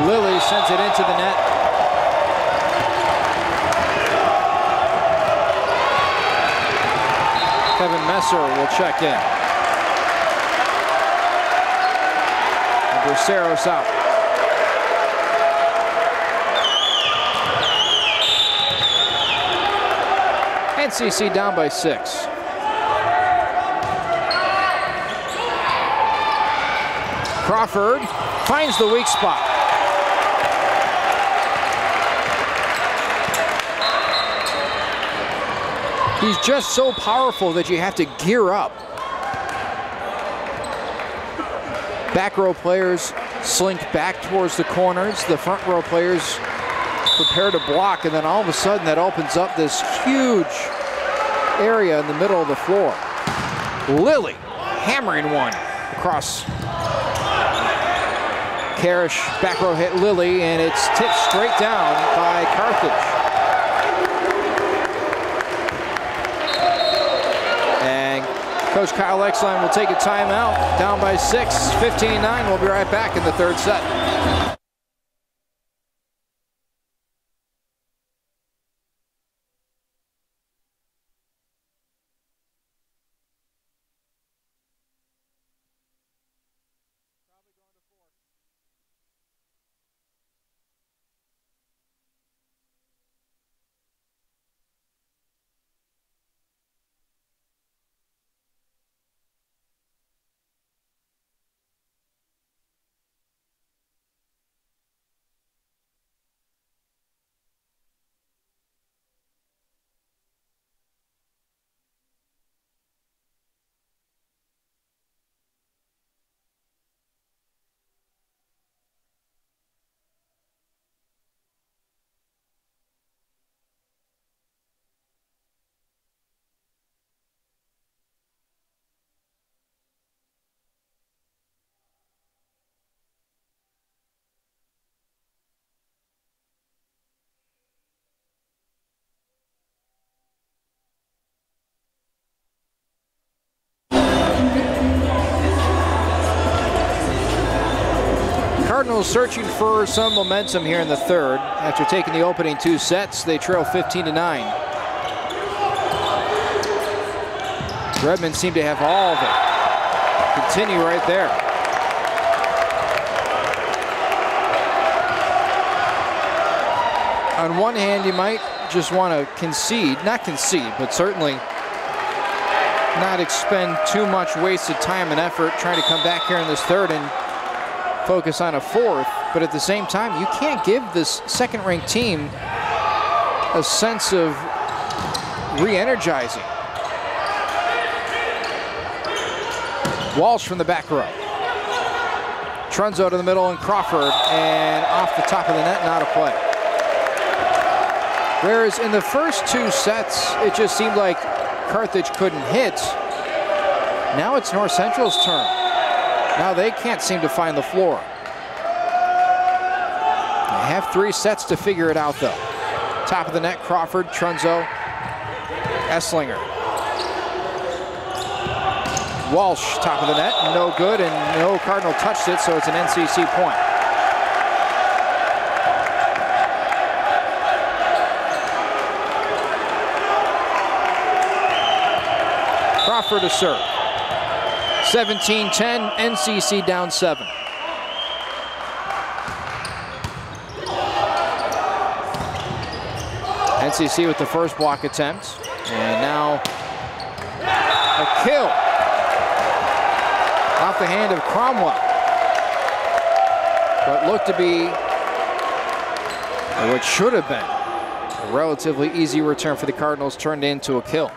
Lilly sends it into the net. Kevin Messer will check in. And Braceros out. NCC down by 6. Crawford finds the weak spot. He's just so powerful that you have to gear up. Back row players slink back towards the corners. The front row players prepare to block, and then all of a sudden that opens up this huge area in the middle of the floor. Lilly hammering one across. Karish back row hit Lilly, and it's tipped straight down by Carthage. And Coach Kyle Exline will take a timeout, down by 6, 15-9. We'll be right back in the third set. Cardinals searching for some momentum here in the third. After taking the opening 2 sets, they trail 15-9. Redmond seemed to have all of it. Continue right there. On one hand, you might just want to concede, not concede, but certainly not expend too much wasted time and effort trying to come back here in this third and focus on a fourth, but at the same time, you can't give this second-ranked team a sense of re-energizing. Walsh from the back row. Trunzo to the middle and Crawford, and off the top of the net and out of play. Whereas in the first 2 sets, it just seemed like Carthage couldn't hit. Now it's North Central's turn. Now they can't seem to find the floor. They have 3 sets to figure it out, though. Top of the net, Crawford, Trunzo, Esslinger. Walsh, top of the net, no good, and no Cardinal touched it, so it's an NCC point. Crawford to serve. 17-10, NCC down 7. NCC with the first block attempt, and now a kill off the hand of Cromwell. What looked to be, or what should have been, a relatively easy return for the Cardinals turned into a kill.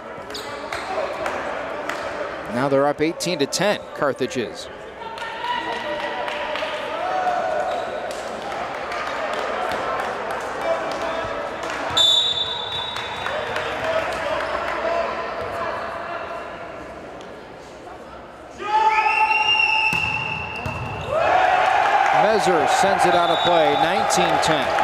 Now they're up 18-10, Carthage is. Measure sends it out of play, 19-10.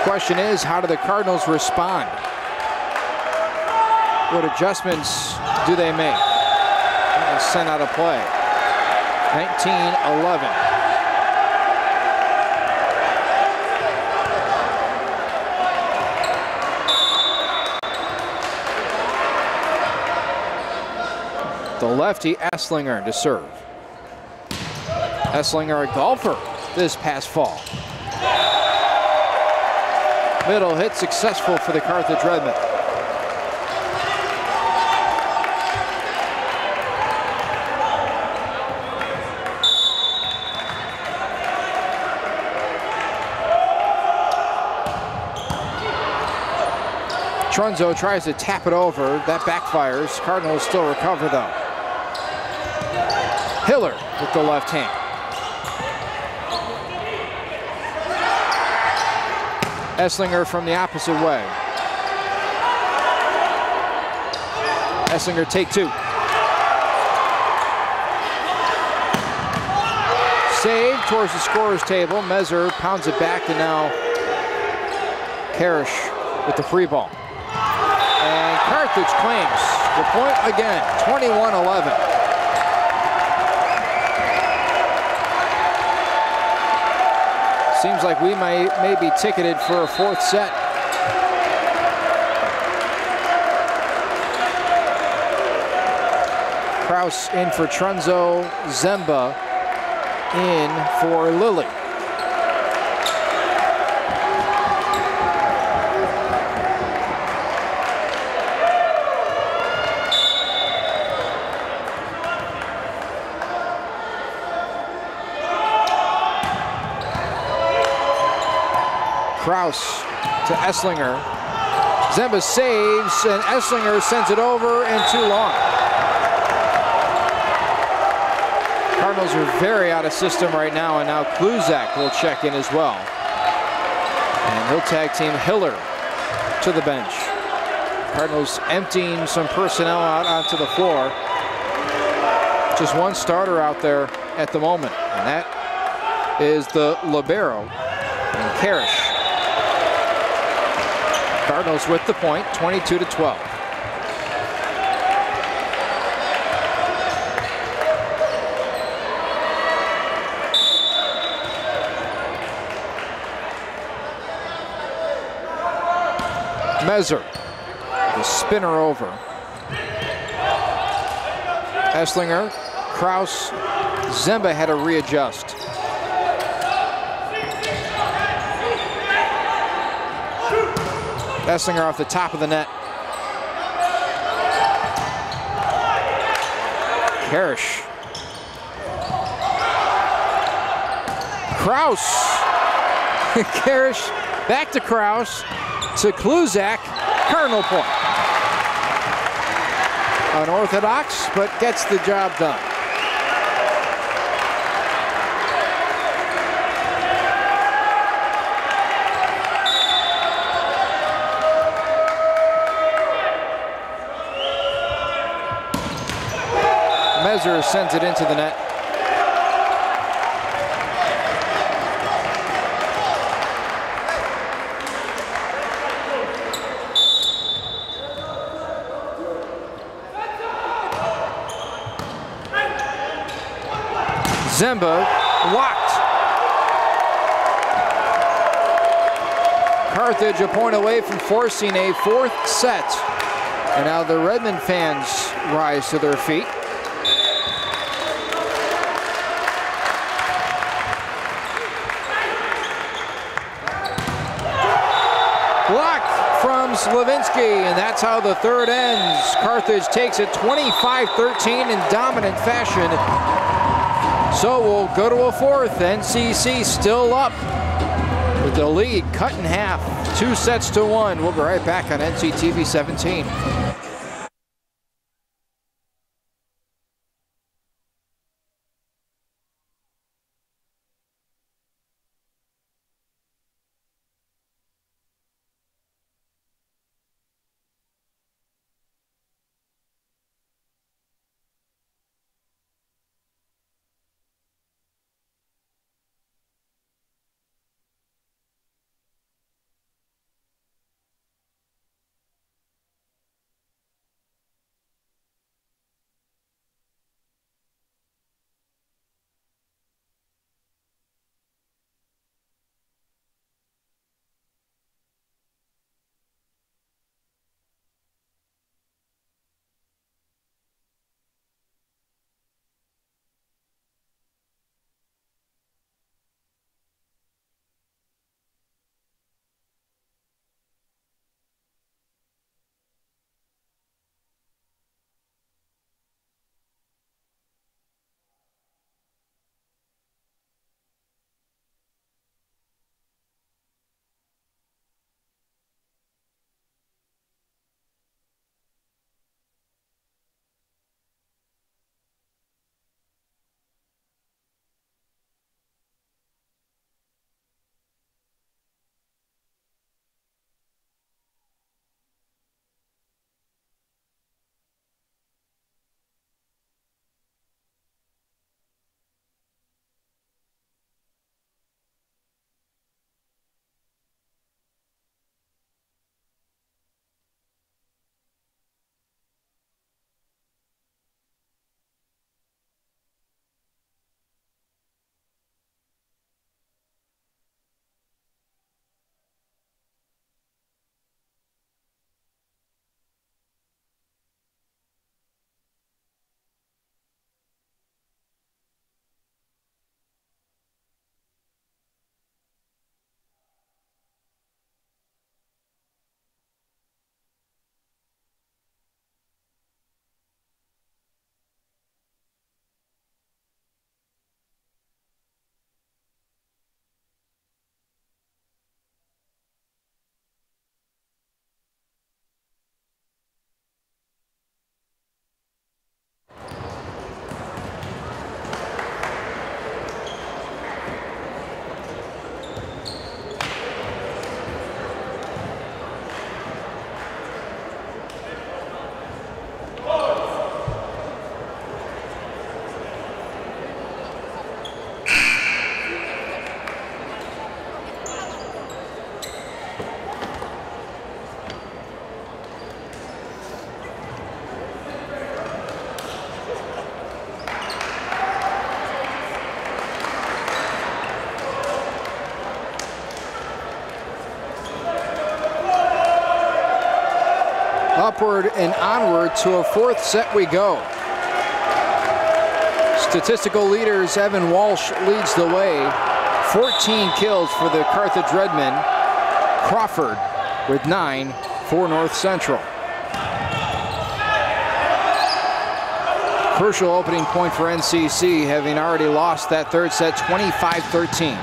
Question is, how do the Cardinals respond? What adjustments do they make? Sent out of play. 19-11. The lefty, Esslinger, to serve. Esslinger, a golfer this past fall. Middle hit successful for the Carthage Redmen. Trunzo tries to tap it over. That backfires. Cardinals still recover, though. Hiller with the left hand. Esslinger from the opposite way. Esslinger take two. Save towards the scorer's table. Mezer pounds it back, and now Parrish with the free ball. And Carthage claims the point again, 21-11. Seems like we may be ticketed for a fourth set. Kraus in for Trunzo, Zemba in for Lilly. Kraus to Esslinger. Zemba saves, and Esslinger sends it over and too long. Cardinals are very out of system right now, and now Kluzak will check in as well. And he'll tag team Hiller to the bench. Cardinals emptying some personnel out onto the floor. Just one starter out there at the moment, and that is the libero, and Parrish. Cardinals with the point, 22-12. Mezer, the spinner over. Esslinger, Kraus, Zemba had to readjust. Esslinger off the top of the net. Parrish. Kraus. Parrish back to Kraus to Kluzak. Cardinal point. Unorthodox, but gets the job done. Mezer sends it into the net. Zemba blocked. Carthage a point away from forcing a fourth set. And now the Redmond fans rise to their feet. Blocked from Slavinsky, and that's how the third ends. Carthage takes it 25-13 in dominant fashion. So we'll go to a fourth. NCC still up with the lead cut in half, 2-1. We'll be right back on NCTV 17. upward and onward to a fourth set we go. Statistical leaders, Evan Walsh leads the way. 14 kills for the Carthage Redmen. Crawford with 9 for North Central. Crucial opening point for NCC, having already lost that third set 25-13.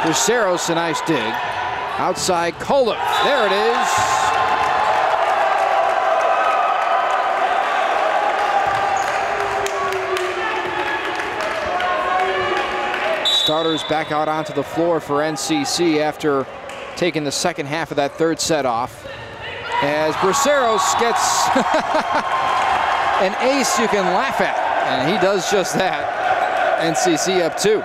Braceros, a nice dig. Outside Koloff, there it is. Starters back out onto the floor for NCC after taking the second half of that third set off. As Braceros gets an ace you can laugh at, and he does just that. NCC up 2.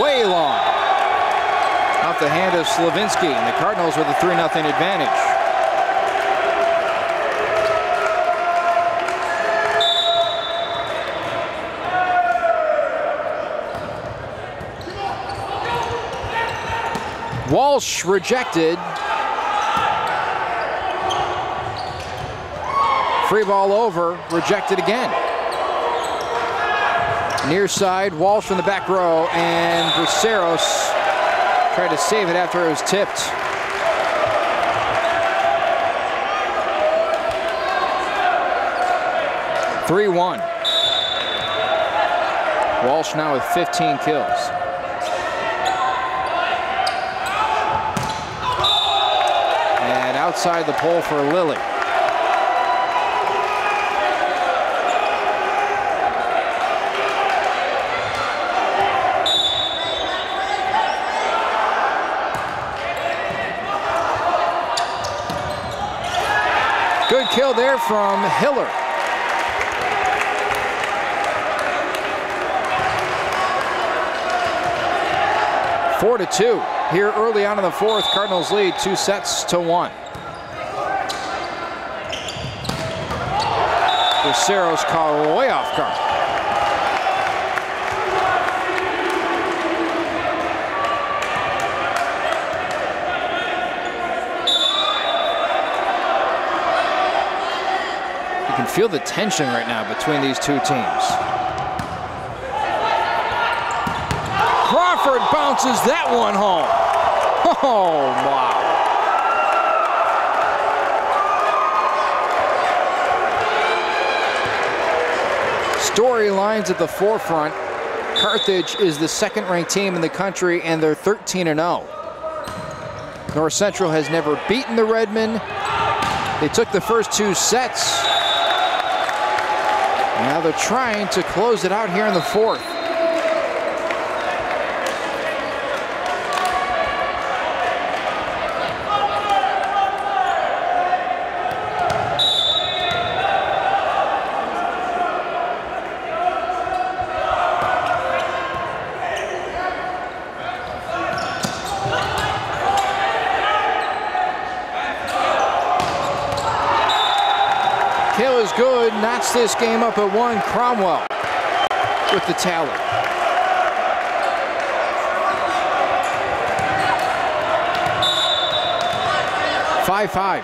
Way long. Off the hand of Slavinsky, and the Cardinals with a 3-0 advantage. Walsh rejected. Free ball over, rejected again. Near side, Walsh from the back row, and Braceros tried to save it after it was tipped. (3-1). Walsh now with 15 kills. And outside the pole for Lilly. Good kill there from Hiller. Four to 2 here early on in the fourth. Cardinals lead 2-1. Braceros caught way off guard. You can feel the tension right now between these two teams. Crawford bounces that one home. Oh, wow. Storylines at the forefront. Carthage is the second-ranked team in the country, and they're 13-0. North Central has never beaten the Redmen. They took the first 2 sets. Now they're trying to close it out here in the fourth. Kill is good, knocks this game up at 1. Cromwell with the tally. (5-5).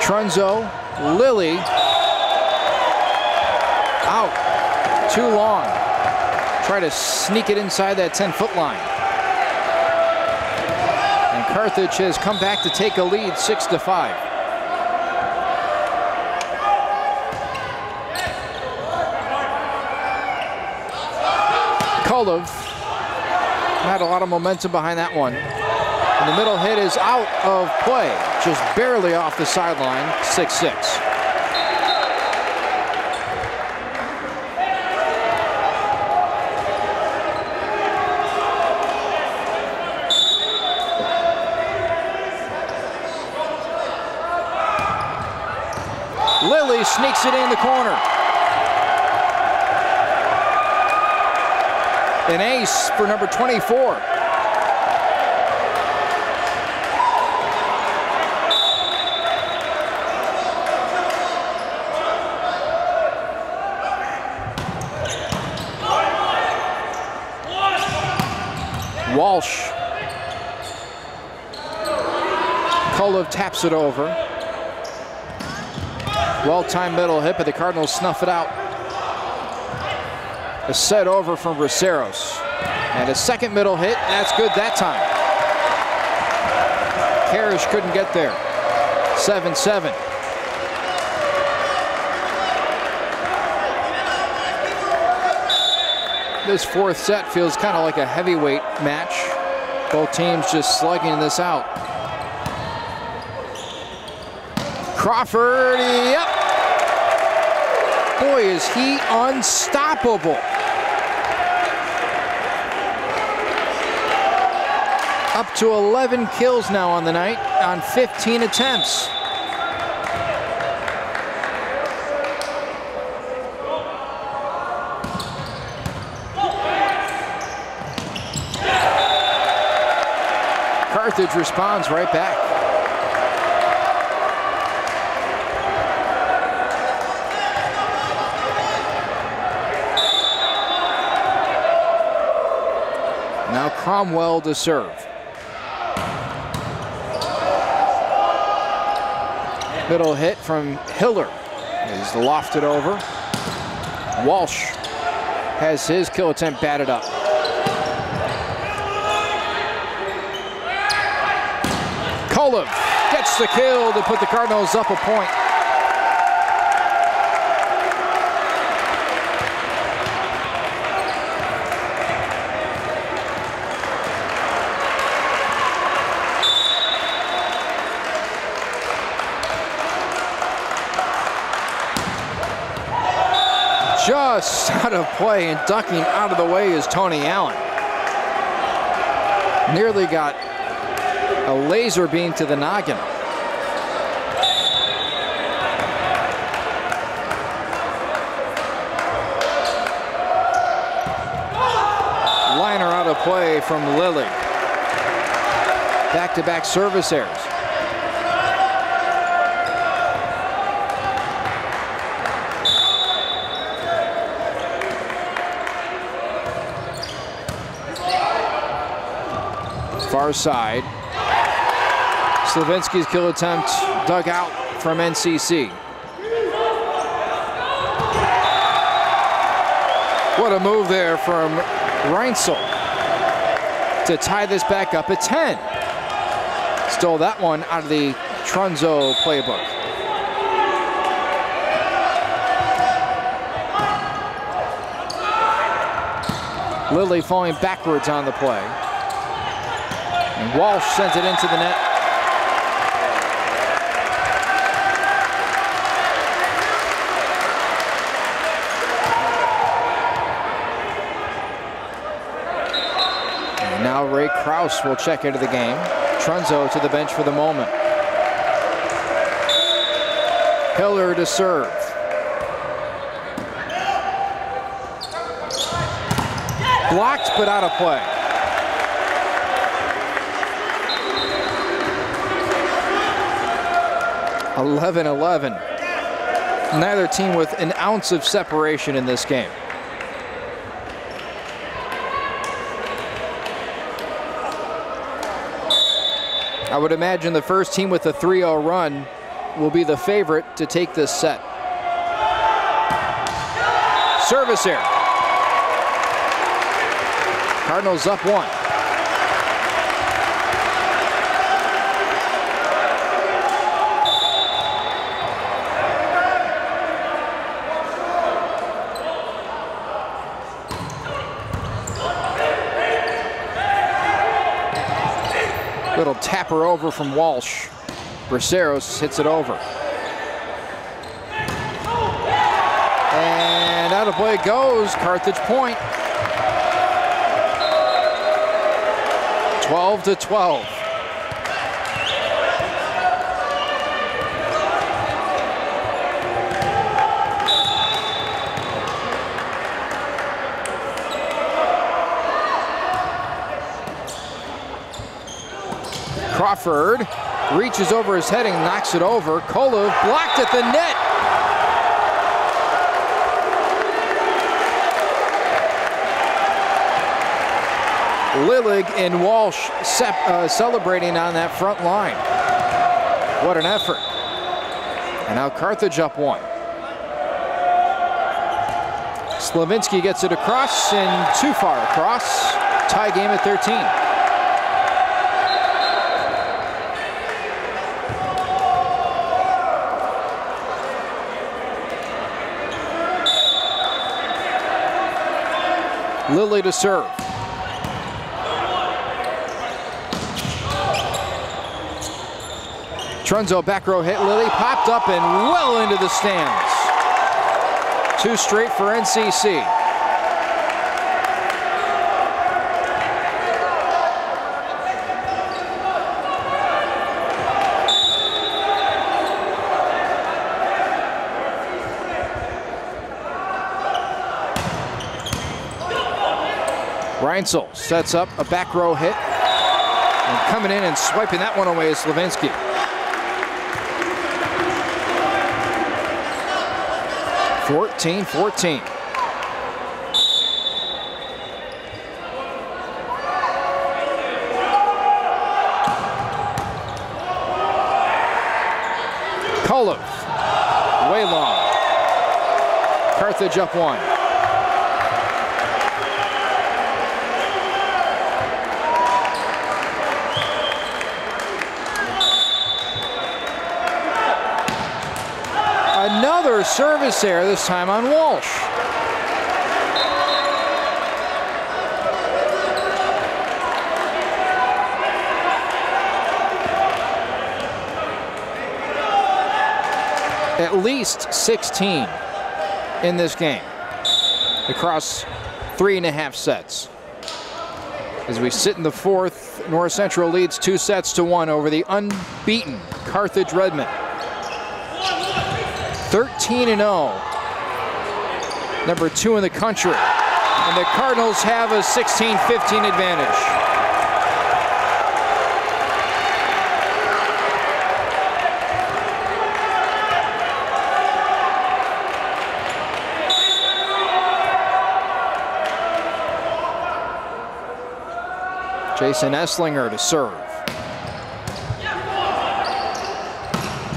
Trunzo, Lilly, out, too long. Try to sneak it inside that 10-foot line. Carthage has come back to take a lead 6-5. Koloff had a lot of momentum behind that one. And the middle hit is out of play, just barely off the sideline, 6-6. Lilly sneaks it in the corner. An ace for number 24. Walsh. Kolev taps it over. Well-timed middle hit, but the Cardinals snuff it out. A set over from Braceros. And a second middle hit, and that's good that time. Carthage couldn't get there. 7-7. This fourth set feels kind of like a heavyweight match. Both teams just slugging this out. Crawford, yep. Boy, is he unstoppable. Up to 11 kills now on the night on 15 attempts. Carthage responds right back. Now Cromwell to serve. Middle hit from Hiller. He's lofted over. Walsh has his kill attempt batted up. Kolev gets the kill to put the Cardinals up a point. Just out of play and ducking out of the way is Tony Allen. Nearly got a laser beam to the noggin. Liner out of play from Lilly. Back-to-back service errors. Far side. Slavinsky's kill attempt dug out from NCC. What a move there from Reinsel to tie this back up at 10. Stole that one out of the Trunzo playbook. Lilly falling backwards on the play. And Walsh sends it into the net. And now Ray Krause will check into the game. Trunzo to the bench for the moment. Hiller to serve. Blocked but out of play. 11-11. Neither team with an ounce of separation in this game. I would imagine the first team with a 3-0 run will be the favorite to take this set. Service error. Cardinals up 1. Little tapper over from Walsh. Braceros hits it over. And out of play goes. Carthage point. 12-12. Crawford reaches over his head and knocks it over. Kolev blocked at the net. Lilig and Walsh celebrating on that front line. What an effort. And now Carthage up 1. Slavinsky gets it across and too far across. Tie game at 13. Lilly to serve. Trunzo back row hit. Lilly popped up and well into the stands. 2 straight for NCC. Reinsel sets up a back row hit. And coming in and swiping that one away is Slavinsky. (14-14). Kolev, way long. Carthage up 1. Another service error, this time on Walsh. At least 16 in this game across 3.5 sets. As we sit in the 4th, North Central leads 2 sets to 1 over the unbeaten Carthage Redmen. 13-0, number 2 in the country, and the Cardinals have a 16-15 advantage. Jason Esslinger to serve.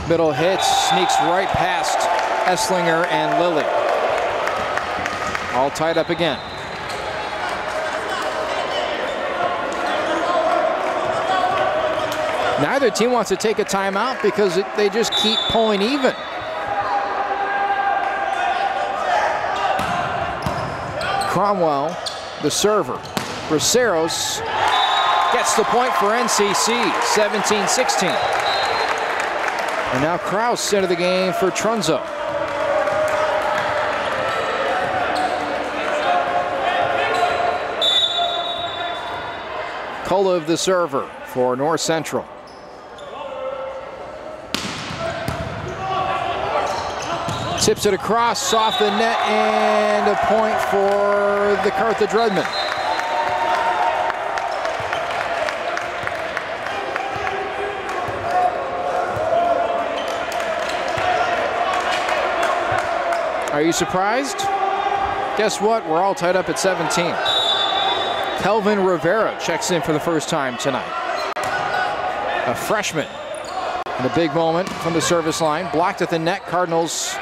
Middle hit, sneaks right past Esslinger and Lilly. All tied up again. Neither team wants to take a timeout because they just keep pulling even. Cromwell, the server. Braceros gets the point for NCC, 17-16. And now Kraus into the game for Trunzo. Kolev the server for North Central. Tips it across off the net and a point for the Carthage Redmen. Are you surprised? Guess what? We're all tied up at 17. Kelvin Rivera checks in for the first time tonight. A freshman. And a big moment from the service line. Blocked at the net. Cardinals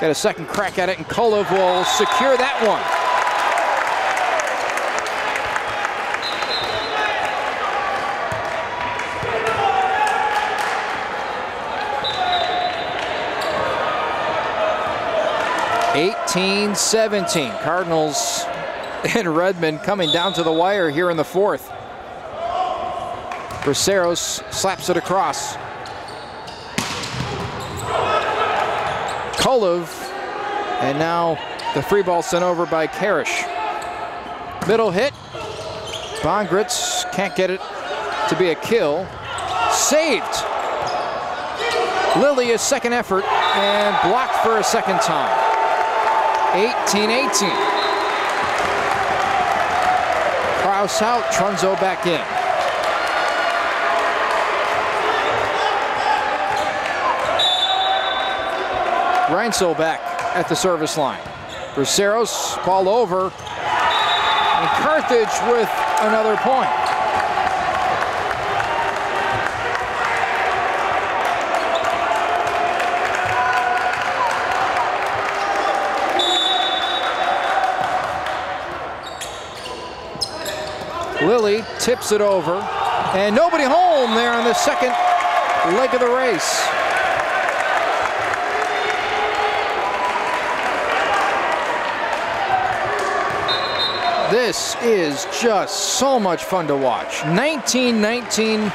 get a second crack at it, and Kolev will secure that one. (18-17). Cardinals and Redmond coming down to the wire here in the 4th. Braceros slaps it across. Kolev, and now the free ball sent over by Karish. Middle hit. Bongritz can't get it to be a kill. Saved. Lilly, a second effort, and blocked for a second time. 18-18. Kraus out, Trunzo back in. Reinsel back at the service line. Braceros, ball over. And Carthage with another point. Lilly tips it over, and nobody home there on the second leg of the race. This is just so much fun to watch. 19-19,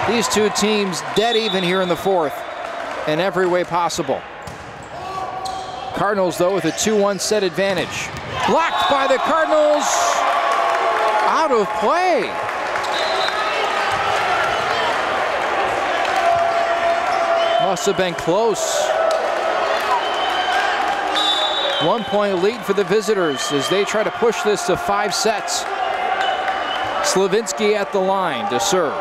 these two teams dead even here in the fourth in every way possible. Cardinals, though, with a 2-1 set advantage. Blocked by the Cardinals. Out of play. Must have been close. 1 point lead for the visitors as they try to push this to 5 sets. Slavinsky at the line to serve.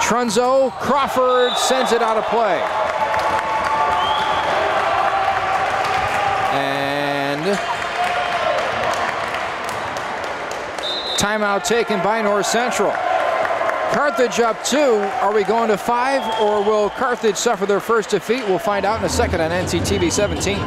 Trunzo, Crawford sends it out of play. And timeout taken by North Central. Carthage up 2. Are we going to 5, or will Carthage suffer their first defeat? We'll find out in a second on NCTV 17.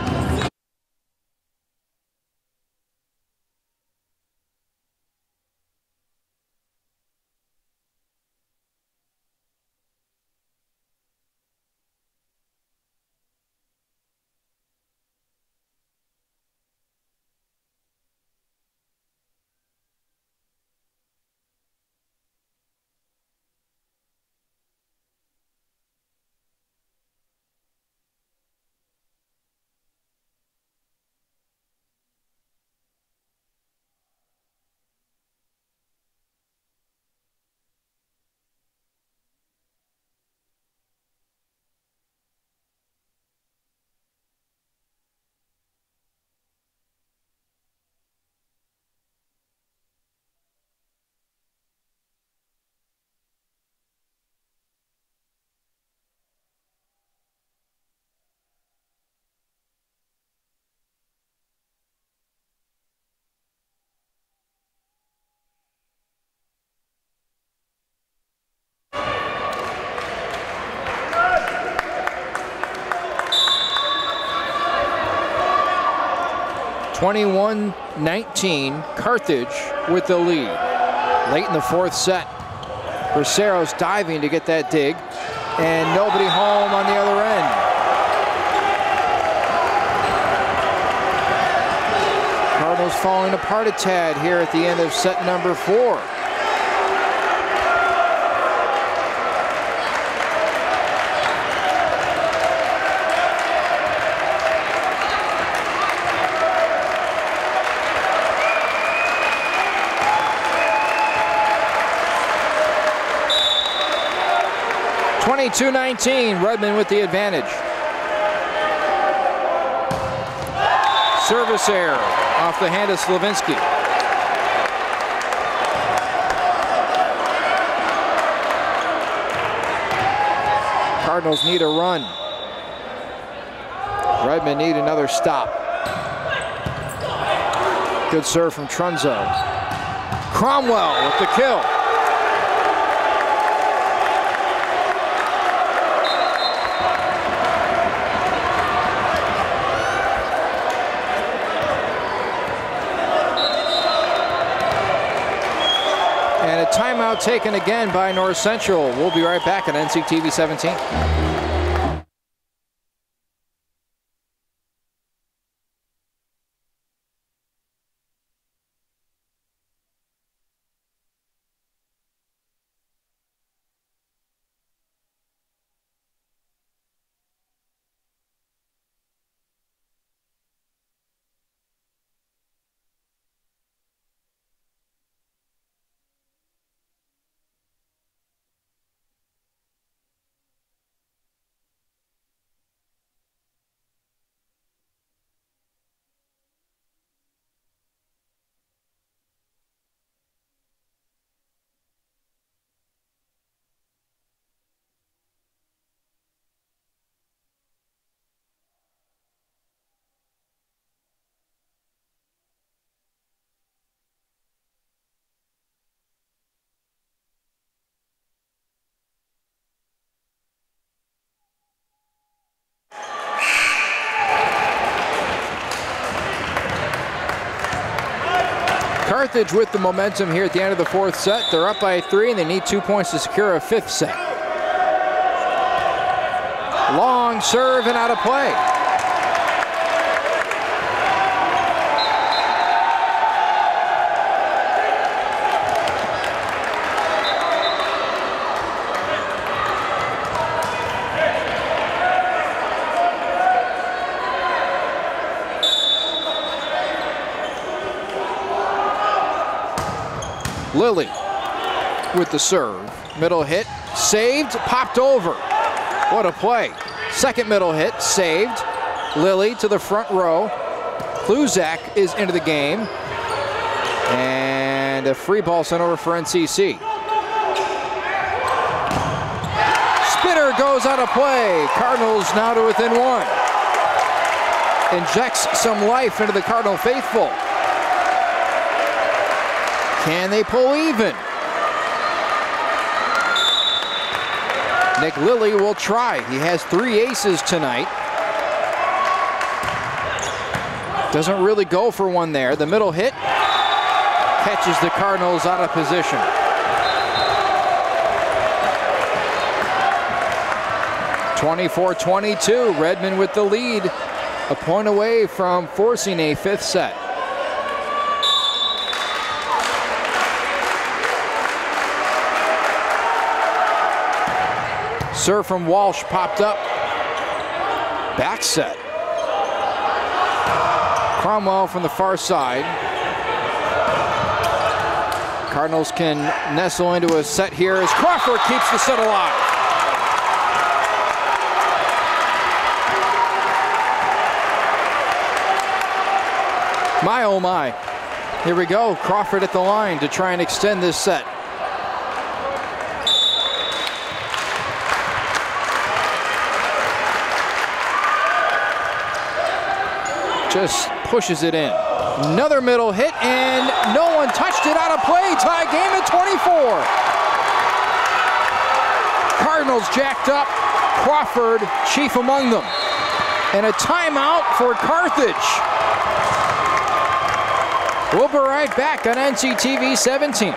(21-19), Carthage with the lead. Late in the fourth set. Braceros diving to get that dig, and nobody home on the other end. Cardinals falling apart a tad here at the end of set number 4. (22-19), Redmond with the advantage. Service error off the hand of Slavinsky. Cardinals need a run. Redmond need another stop. Good serve from Trunzo. Cromwell with the kill. And a timeout taken again by North Central. We'll be right back on NCTV 17. Carthage with the momentum here at the end of the fourth set. They're up by 3, and they need 2 points to secure a fifth set. Long serve and out of play. Lilly with the serve. Middle hit, saved, popped over. What a play. Second middle hit, saved. Lilly to the front row. Kluzak is into the game. And a free ball sent over for NCC. Spinner goes out of play. Cardinals now to within 1. Injects some life into the Cardinal faithful. Can they pull even? Nick Lilly will try. He has 3 aces tonight. Doesn't really go for one there. The middle hit catches the Cardinals out of position. (24-22). Redmond with the lead. A point away from forcing a fifth set. Serve from Walsh popped up. Back set. Cromwell from the far side. Cardinals can nestle into a set here as Crawford keeps the set alive. My oh my. Here we go. Crawford at the line to try and extend this set. Just pushes it in. Another middle hit, and no one touched it. Out of play. Tie game at 24. Cardinals jacked up. Crawford chief among them. And a timeout for Carthage. We'll be right back on NCTV 17.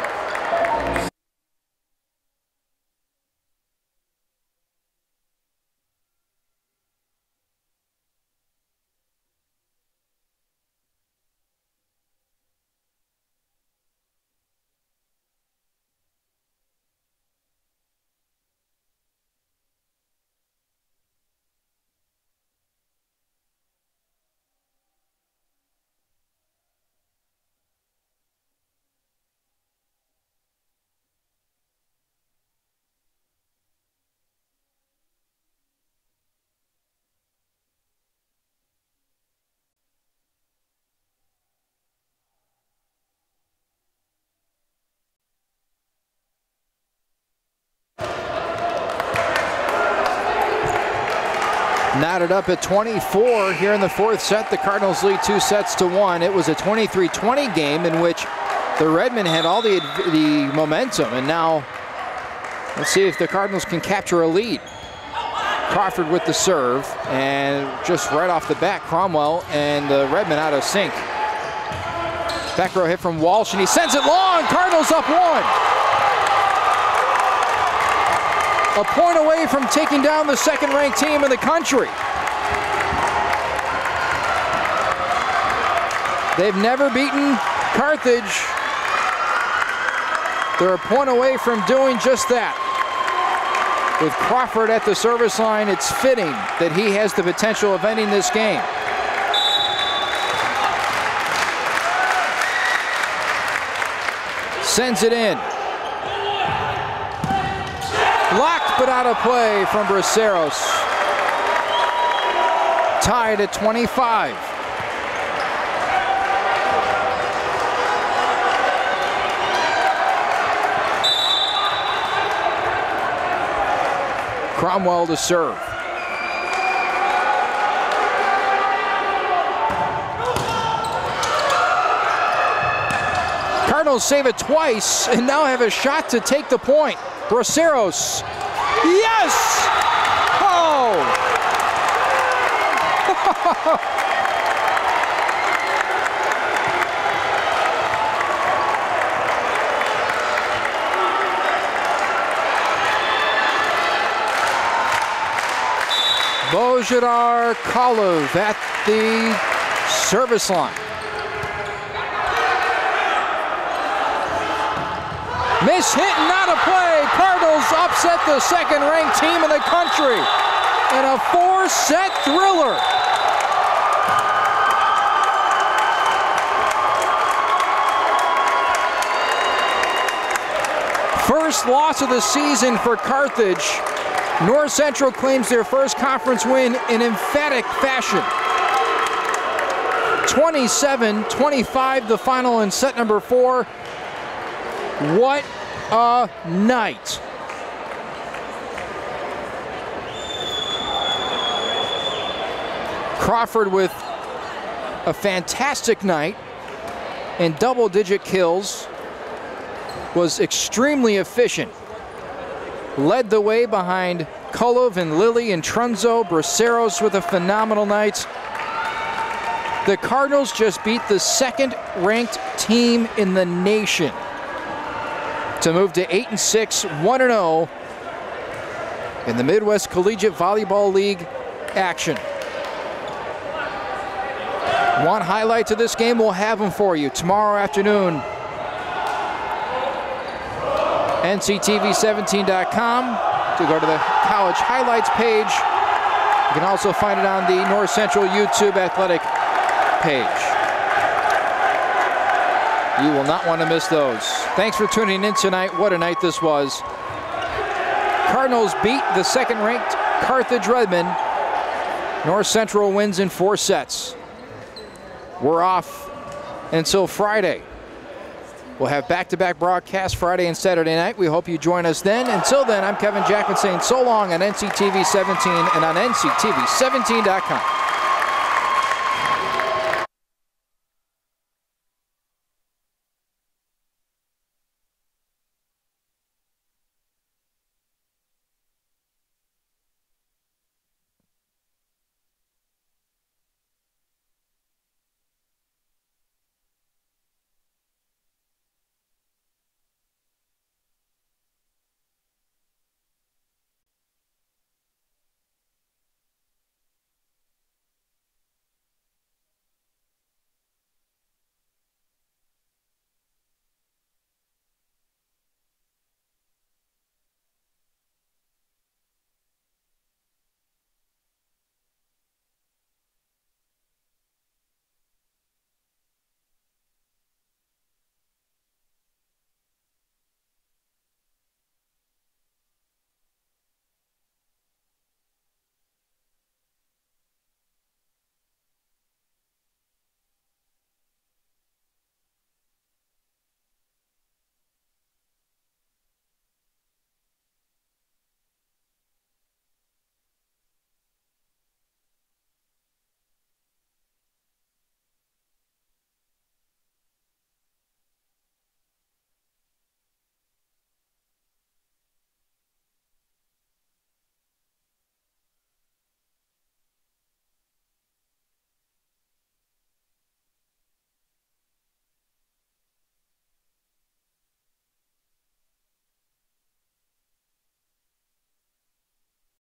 Knotted up at 24 here in the fourth set. The Cardinals lead 2-1. It was a 23-20 game in which the Redmen had all the momentum, and now let's see if the Cardinals can capture a lead. Crawford with the serve, and just right off the bat, Cromwell and the Redmen out of sync. Back row hit from Walsh, and he sends it long. Cardinals up 1. A point away from taking down the second-ranked team in the country. They've never beaten Carthage. They're a point away from doing just that. With Crawford at the service line, it's fitting that he has the potential of ending this game. Sends it in. Blocked but out of play from Braceros. Tied at 25. Cromwell to serve. Cardinals save it twice and now have a shot to take the point. Braceros. Yes! Oh! Božidar Kalov at the service line. Miss hit and not a play. Cardinals upset the second-ranked team in the country in a 4-set thriller. First loss of the season for Carthage. North Central claims their first conference win in emphatic fashion. 27-25 the final in set number 4. What a night. Crawford with a fantastic night and double-digit kills. Was extremely efficient. Led the way behind Kulov and Lilly and Trunzo. Braceros with a phenomenal night. The Cardinals just beat the second-ranked team in the nation to move to 8-6, 1-0 in the Midwest Collegiate Volleyball League action. Want highlights of this game? We'll have them for you tomorrow afternoon. NCTV17.com to go to the college highlights page. You can also find it on the North Central YouTube athletic page. You will not want to miss those. Thanks for tuning in tonight. What a night this was. Cardinals beat the second-ranked Carthage Redmen. North Central wins in 4 sets. We're off until Friday. We'll have back-to-back broadcasts Friday and Saturday night. We hope you join us then. Until then, I'm Kevin Jackman saying so long on NCTV 17 and on NCTV17.com.